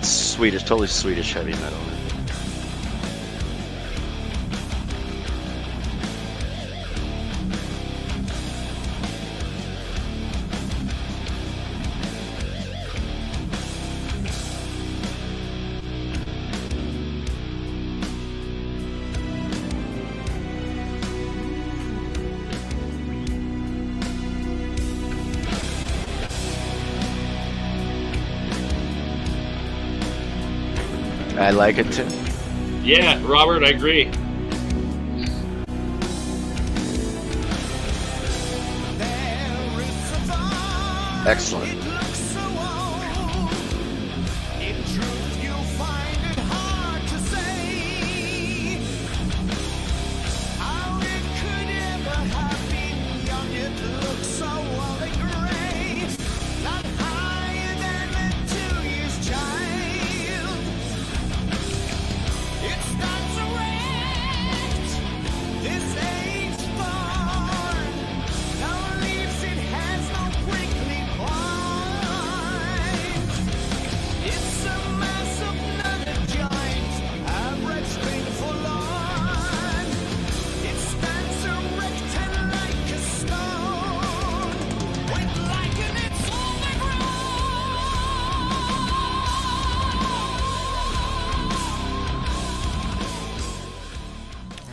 Swedish, totally Swedish heavy metal. I like it too. Yeah, Robert, I agree. Excellent.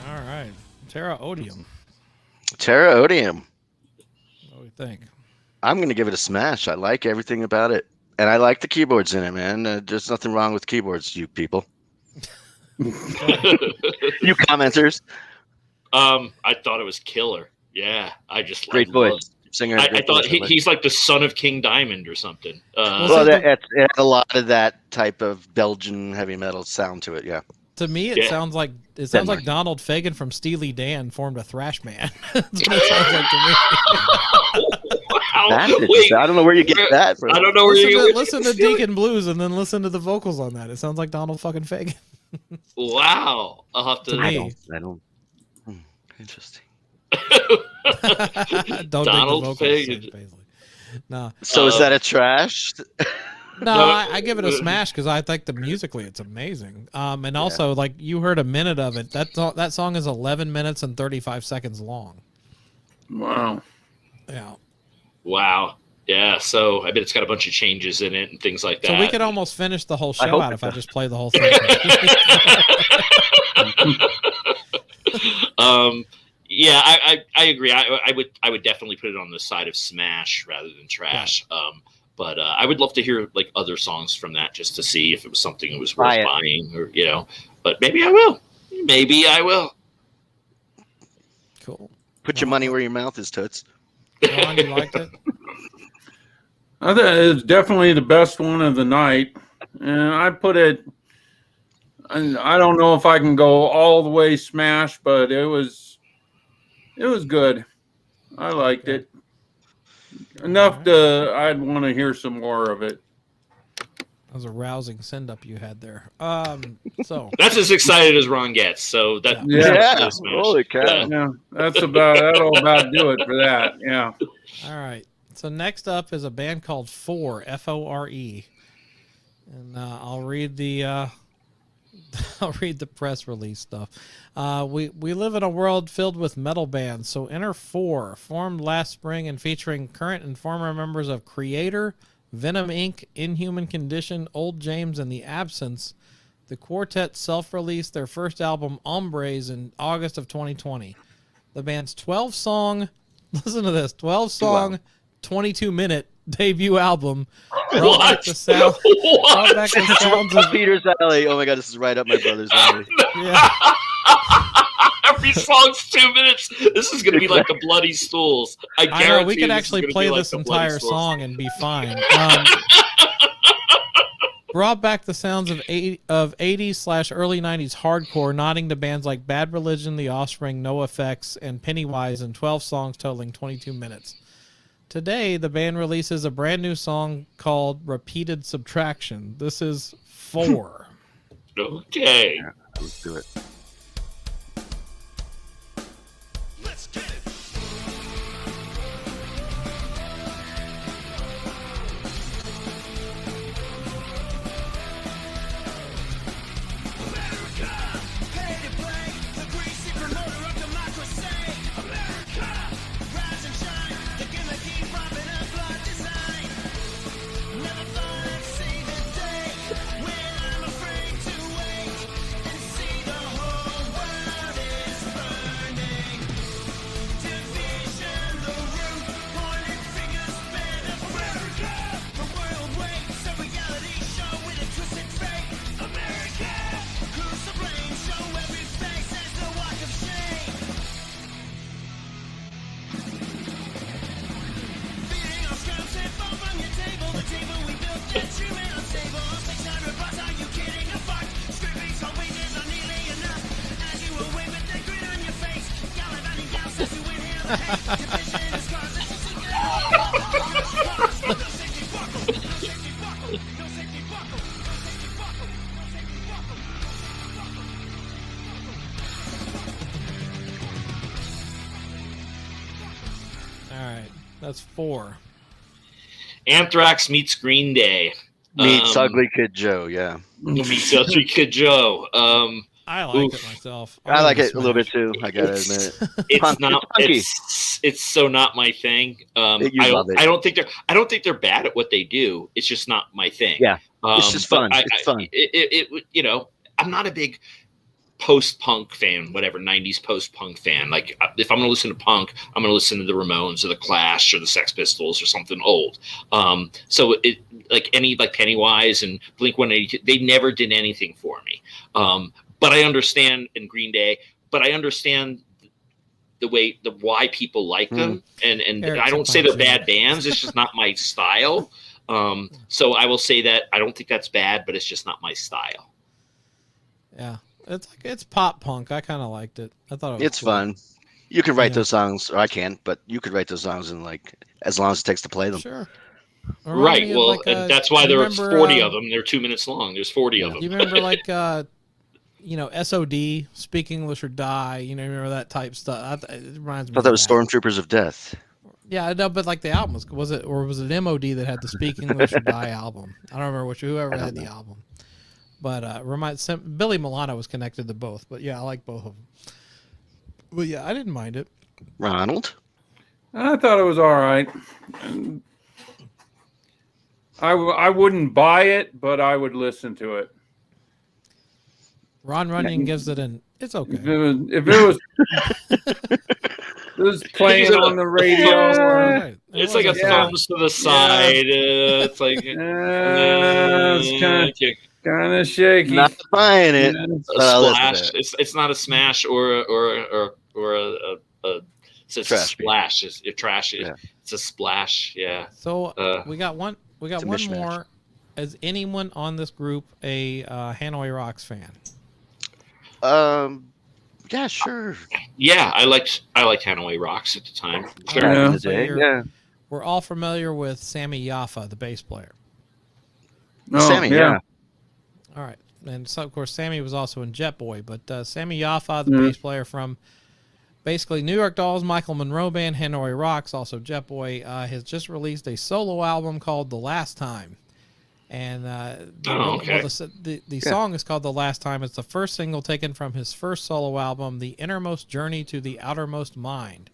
All right. Terra Odium. Terra Odium. What do we think? I'm going to give it a smash. I like everything about it. And I like the keyboards in it, man. There's nothing wrong with keyboards, you people. You commenters. I thought it was killer. Yeah, I just Great voice. Singer. I great thought voice. he's like the son of King Diamond or something. Well, it had a lot of that type of Belgian heavy metal sound to it, yeah. To me, it sounds like Donald Fagen from Steely Dan formed a thrash band. That's what it sounds like to me. Wow. I don't know where you get that from. I don't know where listen to Deacon Blues and then listen to the vocals on that. It sounds like Donald fucking Fagen. Wow. I'll have to. I don't. Interesting. Don't Donald vocals, Fagen. No. So is that a trash? No, I give it a smash because I think musically it's amazing. And also, like you heard a minute of it. That song is 11 minutes and 35 seconds long. Wow. Yeah. Wow. Yeah. So I bet it's got a bunch of changes in it and things like that. So we could almost finish the whole show out if I just play the whole thing. Yeah, I agree. I would definitely put it on the side of smash rather than trash. Yeah. But I would love to hear like other songs from that just to see if it was something that was worth buying or, but maybe I will. Cool. Put your money where your mouth is, Toots. Ron, you liked it? I think it's definitely the best one of the night. And I put it, I don't know if I can go all the way smash, but it was good. I liked it. Enough I'd want to hear some more of it. That was a rousing send up you had there. So that's as excited as Ron gets. So that holy cow. Yeah, that'll about do it for that. Yeah. All right. So next up is a band called Fore, F-O-R-E, and I'll read the press release stuff. We live in a world filled with metal bands, so enter Fore, formed last spring and featuring current and former members of Creator, Venom Inc., Inhuman Condition, Old James, and The Absence. The quartet self-released their first album, Hombres, in August of 2020. The band's 12-song, listen to this, 12-song, 22-minute debut album brought back the sounds of Peter's Alley. Oh my god, this is right up my brother's alley. Yeah. Every song's 2 minutes. This is going to be like the Bloody Stools. I guarantee know, we could actually play this entire song and be fine. Brought back the sounds of 80s/early 90s hardcore, nodding to bands like Bad Religion, The Offspring, NoFX, and Pennywise in 12 songs totaling 22 minutes. Today, the band releases a brand new song called Repeated Subtraction. This is Fore. Okay. Yeah, let's do it. Let's get it. America, pay to play the greasy promoter of democracy. America, rise and shine. They're gonna keep popping up blood design. Never thought I'd see the day when I'm afraid to wake and see the whole world is burning. Division, the root, pointed fingers, span of America. The world waits, a reality show with a twisted fate. America, who's to blame? Show every face as the walk of shame. Feeding on scraps and foam on your table. The table we built, dead human unstable. 600 bucks, are you kidding? A fuck. Scripting so wages are nearly enough. As you away with that grin on your face. Gallivanting down says you inhale the hate. Division is causing no safety buckle. No safety buckle. No safety buckle. No safety buckle. No safety buckle. All right, that's Fore. Anthrax meets Green Day. Meets Ugly Kid Joe, yeah. Meets Ugly Kid Joe. I like it myself. I like it a little bit too, I gotta admit it. It's not. Funky. It's so not my thing. You love it. I don't think they're bad at what they do. It's just not my thing. Yeah, it's just fun. It's fun. I'm not a big post-punk fan, whatever, 90s post-punk fan. Like, if I'm going to listen to punk, I'm going to listen to the Ramones or the Clash or the Sex Pistols or something old. So it like Pennywise and Blink-182, they never did anything for me. But I understand in Green Day, but I understand why people like them. And I don't say they're bad bands. It's just not my style. So I will say that I don't think that's bad, but it's just not my style. Yeah. It's pop punk. I kind of liked it. I thought it was It's cool. fun. You can write Yeah. those songs, or I can't, but you could write those songs in like as long as it takes to play them. Sure. Right. Well, and that's why there was 40 of them. They're 2 minutes long. There's 40 of them. You remember like SOD, Speak English or Die. You know, remember that type stuff. It reminds me. I thought that was Stormtroopers of Death. Yeah, no, but like the album was it MOD that had the Speak English or Die album? I don't remember whoever had the album. But Billy Milano was connected to both. But yeah, I like both of them. But yeah, I didn't mind it. Ronald? I thought it was all right. I wouldn't buy it, but I would listen to it. Ron Runyon gives it an it's okay. If it was playing on the radio, it's like a thumbs to the side. It's like it's kind of shaky. Not buying it. A splash. It's not a smash or it's a Trash splash. It's trash. Yeah. It's a splash. Yeah. So we got one mishmash. more. Is anyone on this group a Hanoi Rocks fan? Yeah, sure. Yeah, I liked Hanoi Rocks at the time. Sure. Yeah. The day. Yeah. We're all familiar with Sammy Yaffa, the bass player. Sammy, yeah. All right. And so, of course, Sammy was also in Jet Boy, but Sammy Yaffa, the bass player from basically New York Dolls, Michael Monroe Band, Hanoi Rocks, also Jet Boy, has just released a solo album called The Last Time. And the song is called The Last Time. It's the first single taken from his first solo album, The Innermost Journey to the Outermost Mind.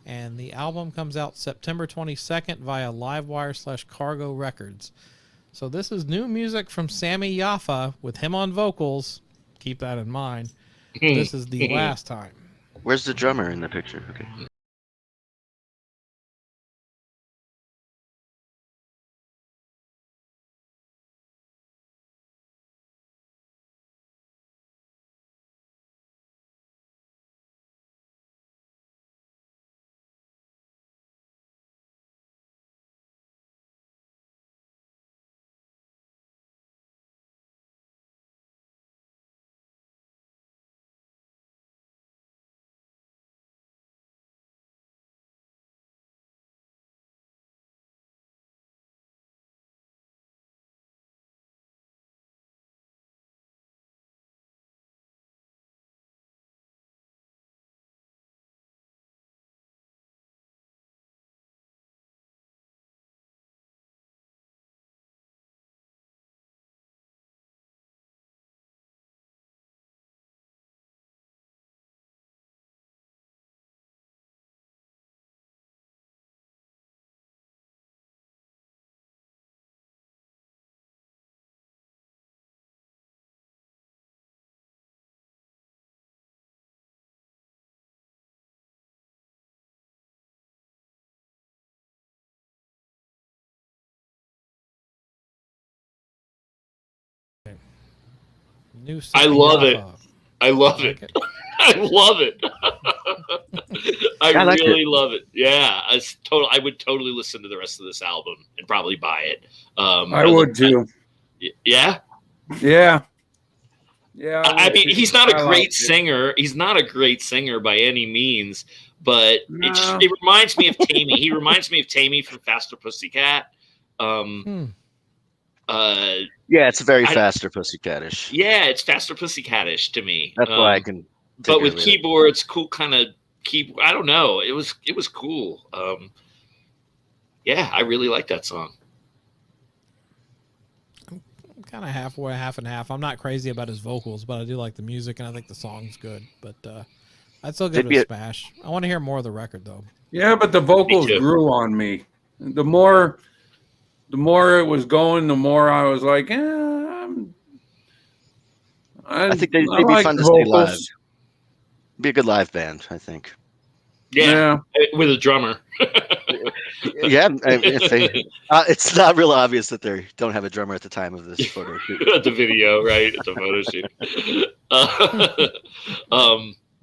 And the album comes out September 22nd via Livewire/Cargo Records. So this is new music from Sammy Yaffa with him on vocals. Keep that in mind. This is The Last Time. Where's the drummer in the picture? Okay. New I Sammy love it. Yaffa. I love Like it. I love it. I like really love it. Yeah, I would totally listen to the rest of this album and probably buy it. I would too. Yeah. Yeah. Yeah. I mean, he's not a I great liked it. singer. He's not a great singer by any means, but No. it reminds me of Tammy. He reminds me of Tammy from Faster Pussycat. Yeah, it's very Faster Pussycatish. Yeah, it's Faster Pussycatish to me. That's why I can. But with keyboards, cool kind of I don't know. It was cool. Yeah, I really like that song. I'm kind of halfway, half and half. I'm not crazy about his vocals, but I do like the music, and I think the song's good. But I'd still give it a smash. I want to hear more of the record, though. Yeah, but the vocals grew on me. The more it was going, the more I was like, I think they'd be fun to see live. Be a good live band, I think. Yeah. With a drummer. Yeah, if they, it's not real obvious that they don't have a drummer at the time of this photo shoot. The video, right? The photo shoot.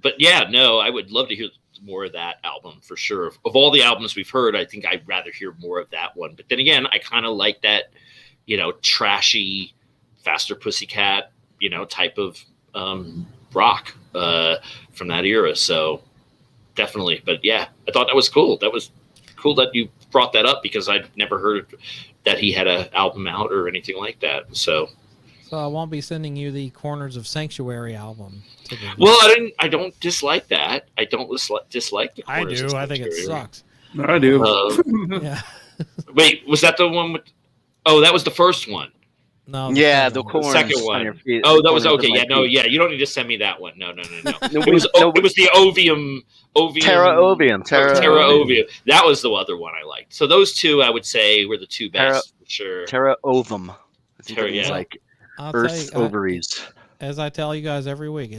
But yeah, no, I would love to hear more of that album for sure. Of all the albums we've heard, I think I'd rather hear more of that one. But then again, I kind of like that, trashy, Faster Pussycat, type of rock from that era. So definitely, but yeah, I thought that was cool. That was cool that you brought that up because I'd never heard that he had an album out or anything like that. So I won't be sending you the Corners of Sanctuary album. Well, I don't dislike that. I don't dislike the I Corners do. of I think it Sanctuary. sucks. I do. Yeah. Wait, was that the one with? Oh, that was the first one. No. Yeah, the corners. corners. Second one. On your feet, Oh, the that was corners of okay. my Yeah, no, feet. yeah. You don't need to send me that one. No. No, It was no, it was the Ovium. Terra Ovium. Terra Ovium. That was the other one I liked. So those two, I would say, were the two best for sure. Terra Ovum. I think Terra, it was yeah. like I'll tell Earth's you, ovaries. as I tell you guys every week,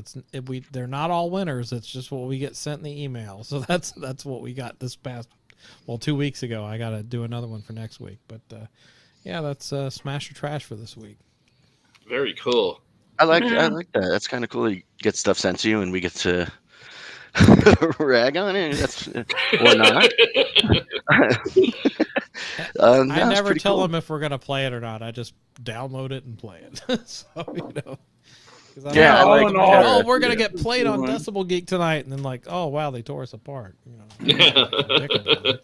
they're not all winners. It's just what we get sent in the email. So that's what we got this past 2 weeks ago. I got to do another one for next week. But yeah, that's Smash or Trash for this week. Very cool. I like that. That's kind of cool. You get stuff sent to you, and we get to rag on it. That's or not. I that's never pretty tell cool. them if we're gonna play it or not. I just download it and play it. So Yeah, I like oh, that. we're gonna get played on Decibel Geek tonight, and then like, oh wow, they tore us apart. You know,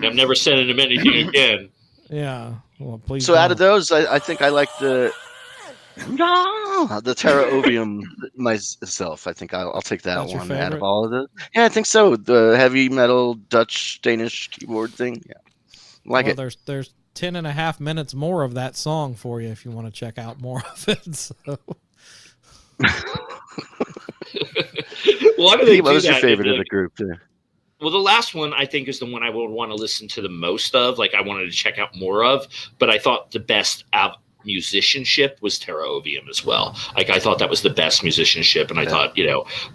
I'm never sending him anything again. yeah. Well, please. So out of don't. those, I think I like the Terra Ovium myself. I think I'll take that That's your one out favorite? of all of it. Yeah, I think so. The heavy metal Dutch Danish keyboard thing. Yeah, like Well, there's 10.5 minutes more of that song for you if you want to check out more of it. So. Why do they do What was your that? favorite of Like, the group? well, the last one I think is the one I would want to listen to the most of. Like I wanted to check out more of, but I thought the best musicianship was Terra Ovium as well. Like I thought that was the best musicianship, and I thought,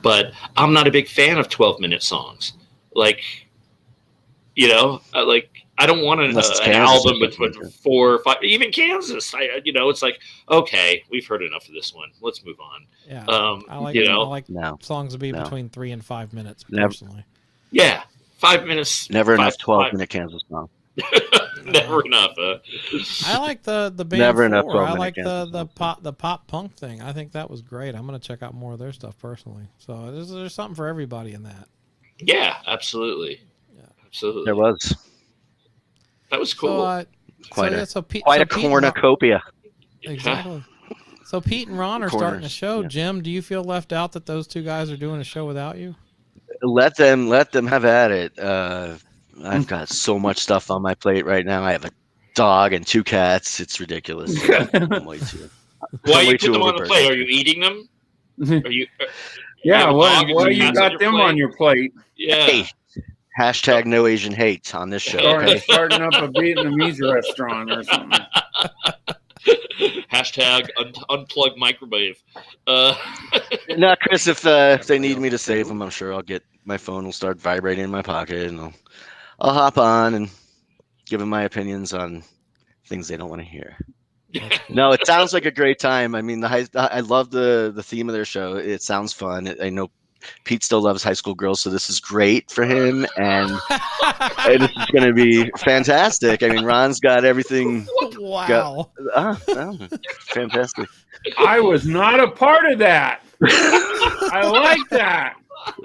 but I'm not a big fan of 12-minute songs. Like, I don't want an album with 4 or 5. Even Kansas, it's like, okay, we've heard enough of this one. Let's move on. Yeah, I like No. songs to be No. between 3 and 5 minutes Never. personally. Yeah, 5 minutes. Never enough 5 12-minute Kansas song. Never enough. I like the band Never enough 4. I 12-minute like Kansas the pop punk thing. I think that was great. I'm gonna check out more of their stuff personally. So there's something for everybody in that. Yeah, absolutely. Yeah. Absolutely. There was That was cool. quite Quite a cornucopia. Exactly. So Pete and Ron are starting a show. Yeah. Jim, do you feel left out that those two guys are doing a show without you? Let them have at it. I've got so much stuff on my plate right now. I have a dog and 2 cats. It's ridiculous. I'm way too. Why I'm way you put too them on the overburdened. plate? Are you eating them? Are you? Yeah, have a why dog and 2 you cats got them plate? on your plate? Yeah. Hey, hashtag no Asian hate on this show. Okay? Starting up a Vietnamese restaurant or something. Hashtag unplug microwave. No, Chris, if they need me to save them, I'm sure my phone will start vibrating in my pocket, and I'll hop on and give them my opinions on things they don't want to hear. No, it sounds like a great time. I mean, I love the theme of their show. It sounds fun. I know Pete still loves high school girls, so this is great for him, and this is going to be fantastic. I mean, Ron's got everything. Wow. Fantastic. I was not a part of that. I like that.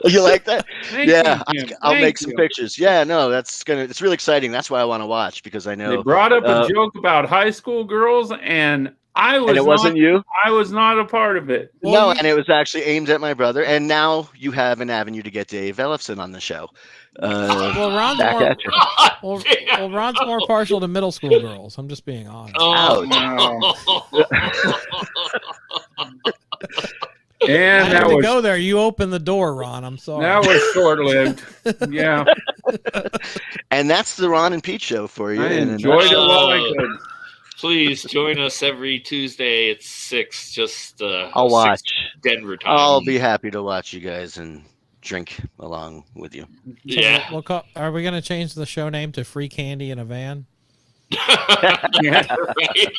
You like that? Thank Yeah, you, Jim. I'll Thank make some you. pictures. Yeah, no, it's really exciting. That's why I want to watch, because I know They brought up a joke about high school girls, and and it wasn't you. I was not a part of it. No, and it was actually aimed at my brother. And now you have an avenue to get Dave Ellefson on the show. Well, Ron's back more, at you. well, Ron's more partial to middle school girls. I'm just being honest. Oh, No. I And had that to was go there. You opened the door, Ron. I'm sorry. that was short-lived. Yeah, And that's the Ron and Pete show for you. I And enjoyed it while I Oh. could. please join us every Tuesday at 6. Just I'll 6 watch. Denver time. I'll be happy to watch you guys and drink along with you. So Yeah. are we going to change the show name to Free Candy in a Van? Yeah. Right.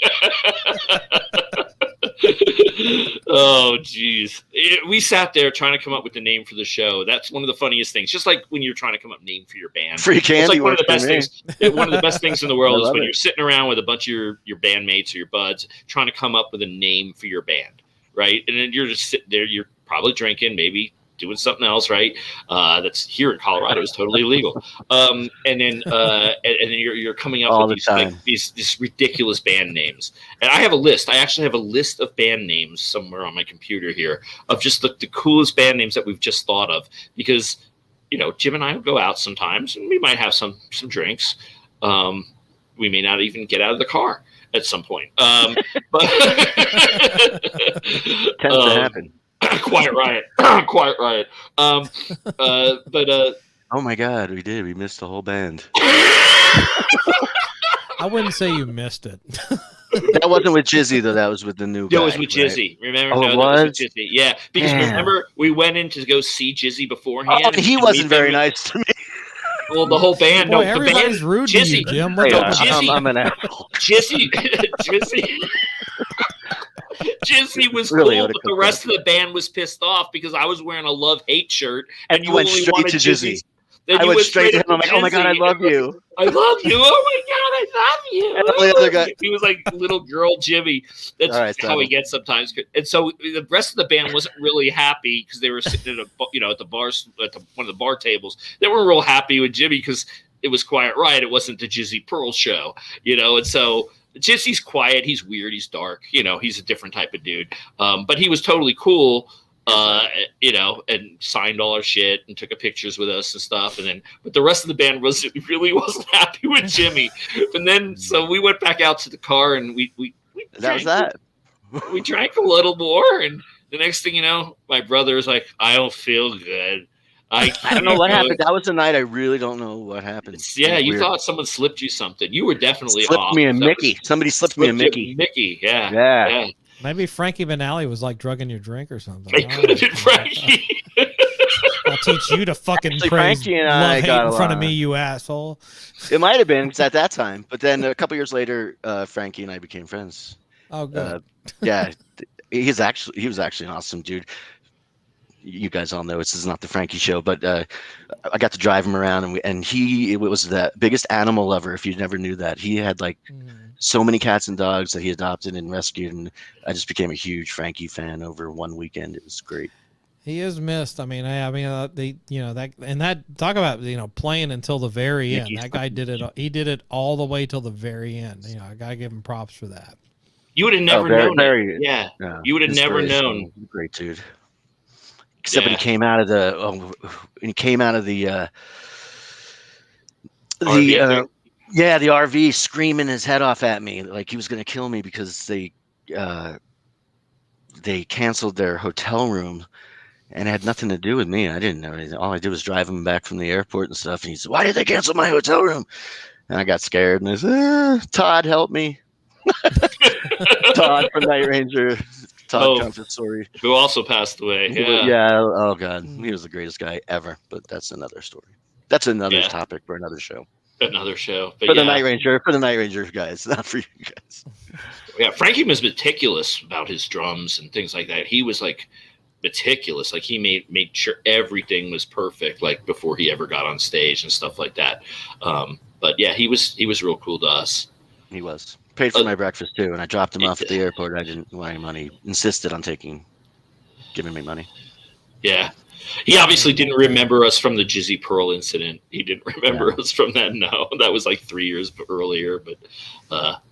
Oh, geez. We sat there trying to come up with the name for the show. That's one of the funniest things. Just like when you're trying to come up with a name for your band. Free It's candy like one of the works best for me. things. One of the best things in the world I is love when it. you're sitting around with a bunch of your bandmates or your buds trying to come up with a name for your band. right? And then you're just sitting there, you're probably drinking, maybe doing something else, right? That's here in Colorado is totally illegal. And then you're coming up All with the time. these ridiculous band names. And I have a list. I actually have a list of band names somewhere on my computer here of just the coolest band names that we've just thought of, because Jim and I will go out sometimes and we might have some drinks. We may not even get out of the car at some point. But Tends to happen. Quiet riot. Quiet riot. Oh my God, we did. We missed the whole band. I wouldn't say you missed it. That wasn't with Jizzy though. That was with the new guy. That was with Jizzy. Right? Remember? Oh, No, it that was with was? Jizzy. Yeah, because Damn. remember we went in to go see Jizzy beforehand. Oh, he and wasn't we- very nice to me. Well, the whole band. Boy, No, the everybody's band. rude to you, Jizzy. Jim. No, What's up? Jizzy. I'm an asshole. Jizzy was Really cool, oughta but the cook rest of the band was pissed off because I was wearing a love-hate shirt, and You went only straight wanted to Jizzy. Jizzy's. Then I you went straight to him. up I'm like, oh my God, I Jizzy. love you. I love you. Oh my God, I love you. And the other guy- He was like little girl Jimmy. That's All right, how he so- gets sometimes. And so the rest of the band wasn't really happy because they were sitting at at the bars, one of the bar tables. They weren't real happy with Jimmy because it was Quiet Riot. It wasn't the Jizzy Pearl show, And so Jizzy's quiet. He's weird. He's dark. He's a different type of dude. But he was totally cool. And signed all our shit and took pictures with us and stuff. But the rest of the band wasn't happy with Jimmy. And then, so we went back out to the car and we That was that. We drank a little more. And the next thing you know, my brother was like, I don't feel good. I don't know what happened. That was the night. I really don't know what happened. Yeah, you Weird. thought someone slipped you something. You were definitely Slipped off. me a That Mickey. was- Somebody slipped me a Mickey. Mickey, yeah. Yeah. Maybe Frankie Vanelli was like drugging your drink or something. It could have been Frankie. I'll teach you to fucking Actually, praise Frankie and I love hate got in front of along. me, you asshole. It might have been because at that time, but then a couple years later, Frankie and I became friends. Oh, good. Yeah, he was actually an awesome dude. You guys all know this is not the Frankie show, but I got to drive him around, and he was the biggest animal lover. If you never knew that, he had like so many cats and dogs that he adopted and rescued, and I just became a huge Frankie fan over one weekend. It was great. He is missed. I mean, talk about playing until the very end. That guy did it. He did it all the way till the very end. I gotta give him props for that. You would have never known. Yeah, you would have his never story is known. Great dude. Except when he came out of the the RV screaming his head off at me like he was going to kill me because they canceled their hotel room, and it had nothing to do with me. I didn't know anything. All I did was drive him back from the airport and stuff. And he said, "Why did they cancel my hotel room?" And I got scared, and I said, "Todd, help me." Todd from Night Ranger. Todd Comfort Story. Who also passed away. Yeah. Yeah. Oh God, he was the greatest guy ever. But that's another story. That's another topic for another show. Another show. But For the Night Ranger guys, not for you guys. Yeah, Frankie was meticulous about his drums and things like that. He was like meticulous. Like he made sure everything was perfect, like before he ever got on stage and stuff like that. But yeah, he was real cool to us. He was. Paid for my breakfast too, and I dropped him off at the airport. I didn't want any money. Insisted on giving me money. Yeah. He obviously didn't remember us from the Jizzy Pearl incident. He didn't remember us from that. No, that was like 3 years earlier. But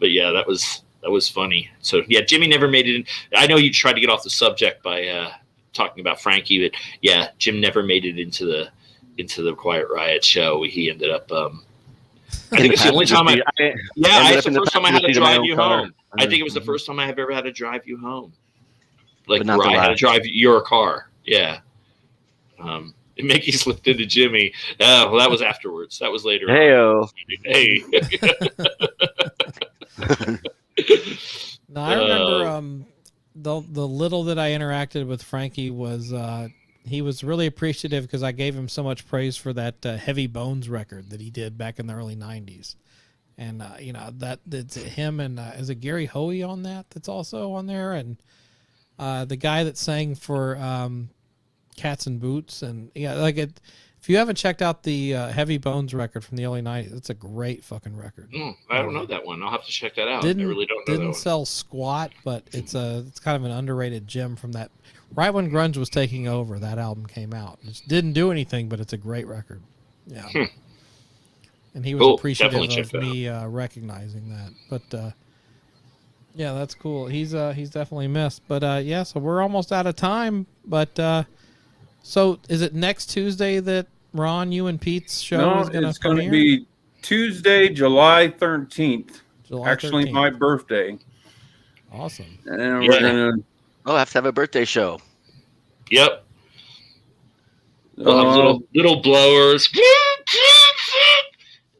yeah, that was funny. So yeah, Jimmy never made it in. I know you tried to get off the subject by talking about Frankie, but yeah, Jim never made it into the Quiet Riot show. He ended up. I think it's the only time it's the first time I had to drive you home. I think it was the first time I have ever had to drive you home. Like where I had to drive your car. Yeah. And Mickey slipped into Jimmy. Well, that was afterwards. That was later. Hey-o. Hey. No, I remember the little that I interacted with Frankie was he was really appreciative because I gave him so much praise for that Heavy Bones record that he did back in the early 90s. And, that's him and is it Gary Hoey on that? That's also on there. And the guy that sang for Cats and Boots. And yeah, If you haven't checked out the Heavy Bones record from the early 90s, it's a great fucking record. I don't know that one. I'll have to check that out. Didn't, I really don't know that didn't one. sell squat, but it's kind of an underrated gem from that. Right when grunge was taking over, that album came out. It didn't do anything, but it's a great record. Yeah. And he was appreciative of me recognizing that. But yeah, that's cool. He's definitely missed. But yeah, so we're almost out of time. But so is it next Tuesday that Ron, you and Pete's show is going to premiere? It's going to be Tuesday, July 13th. Actually, 13th. my birthday. Awesome. And we're going to... Oh, I have to have a birthday show. Yep. We'll have little blowers.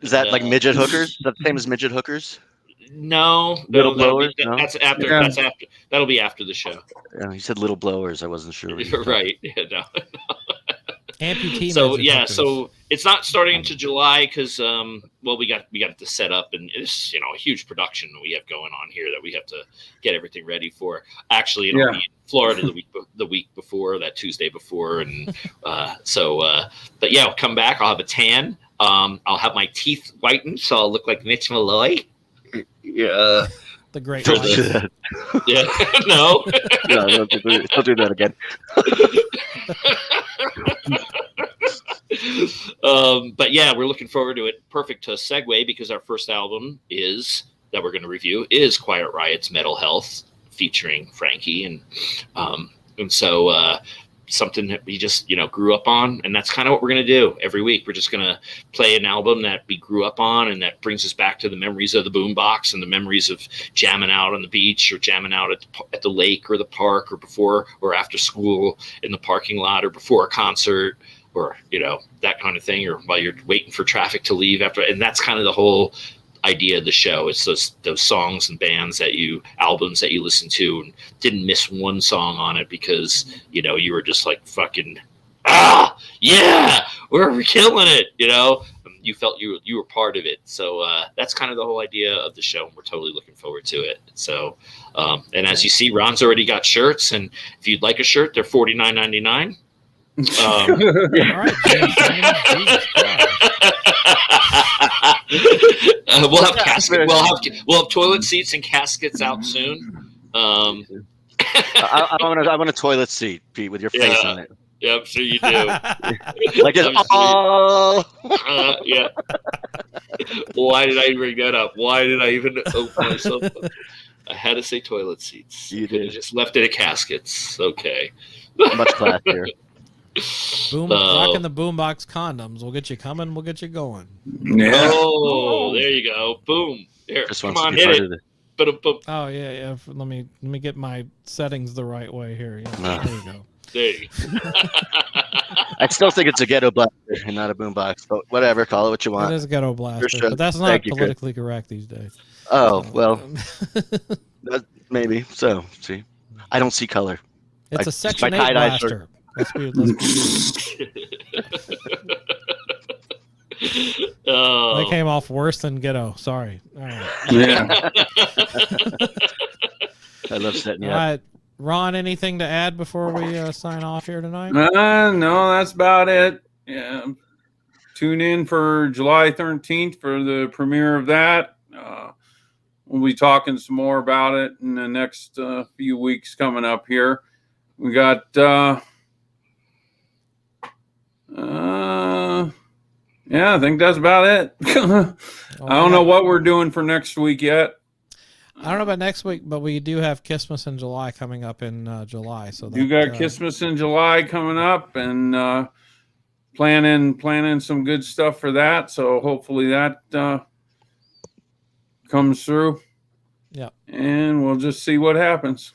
Is that like midget hookers? Is that the same as midget hookers? No, Little blowers? No? That's after. Yeah. That's after. That'll be after the show. Yeah, you said little blowers. I wasn't sure. Right. Yeah, no. Amputee. So midget yeah, hookers. so it's not starting until July because we got to set up, and it's a huge production we have going on here that we have to get everything ready for. Actually, it'll be in Florida the week before, that Tuesday before, and but yeah, I'll come back. I'll have a tan. I'll have my teeth whitened, so I'll look like Mitch Malloy. Yeah. The great Don't life. do that. Yeah. No. No, don't do that again. But yeah, we're looking forward to it. Perfect to segue because our first album that we're going to review is Quiet Riot's Metal Health, featuring Frankie, and so something that we just grew up on, and that's kind of what we're going to do every week. We're just going to play an album that we grew up on, and that brings us back to the memories of the boombox and the memories of jamming out on the beach or jamming out at the lake or the park or before or after school in the parking lot or before a concert or that kind of thing, or while you're waiting for traffic to leave after. And that's kind of the whole idea of the show. It's those songs and albums that you listen to and didn't miss one song on it because you were just like fucking yeah, we're killing it. You felt you were part of it. So that's kind of the whole idea of the show, and we're totally looking forward to it. So and as you see, Ron's already got shirts, and if you'd like a shirt, they're $49.99. All right, James, Jesus Christ. We'll have caskets. We'll have toilet seats and caskets out soon. I want a toilet seat, Pete, with your face on it. Yeah, I'm sure you do. Like this. Oh. Yeah. Why did I bring that up? Why did I even open myself up? I had to say toilet seats. You did. Just left it at caskets. Okay. Much classier. Rocking the boombox condoms. We'll get you coming. We'll get you going. Yeah. Oh, there you go. Boom. There. Just Come wants to on, be hit part it. of it. Boom. Oh yeah. Let me get my settings the right way here. Yeah, there you go. There you go. I still think it's a ghetto blaster and not a boombox, but whatever. Call it what you It want. is a ghetto blaster, Sure. but that's not Thank you, politically correct these days. Oh, well, maybe. So, see. I don't see color. It's a just Section my 8 tie-dye blaster. Let's be Oh. That came off worse than ghetto. Sorry. All right. Yeah. I love setting you All up. right. Ron, anything to add before we sign off here tonight? No, that's about it. Yeah. Tune in for July 13th for the premiere of that. We'll be talking some more about it in the next few weeks coming up here. We got yeah, I think that's about it. I don't know what we're doing for next week yet. I don't know about next week, but we do have Christmas in July coming up in July. So You got Christmas in July coming up, and planning some good stuff for that. So hopefully that comes through. Yeah, and we'll just see what happens.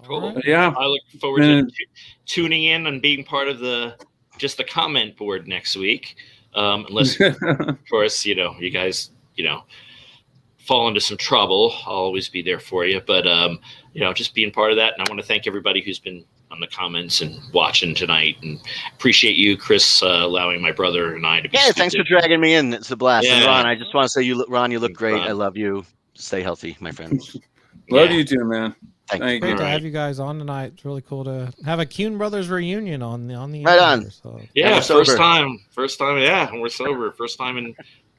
Cool. But yeah, I look forward to tuning in and being part of the comment board next week. Unless, of course, you guys, fall into some trouble, I'll always be there for you. But, just being part of that. And I want to thank everybody who's been on the comments and watching tonight, and appreciate you, Chris, allowing my brother and I to be. Yeah, thanks for dragging me in. It's a blast. Yeah. And Ron, I just want to say, Ron, you look great. I love you. Stay healthy, my friend. Love you too, man. Thank Thank Great you. to All have right. you guys on tonight. It's really cool to have a Kuhn Brothers reunion on the Right air on. here, so. Yeah, we're sober. first time. Yeah, we're sober. First time in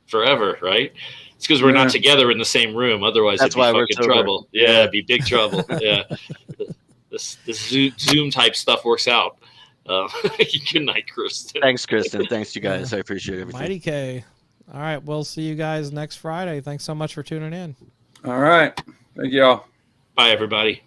forever, right? It's because we're Yeah. not together in the same room. Otherwise, That's it'd be why we're fucking sober. trouble. Yeah, it'd be big trouble. Yeah, this Zoom type stuff works out. Good night, Kristen. Thanks, Kristen. Thanks, you guys. I appreciate everything. Mighty K. All right, we'll see you guys next Friday. Thanks so much for tuning in. All right. Thank y'all. Bye, everybody.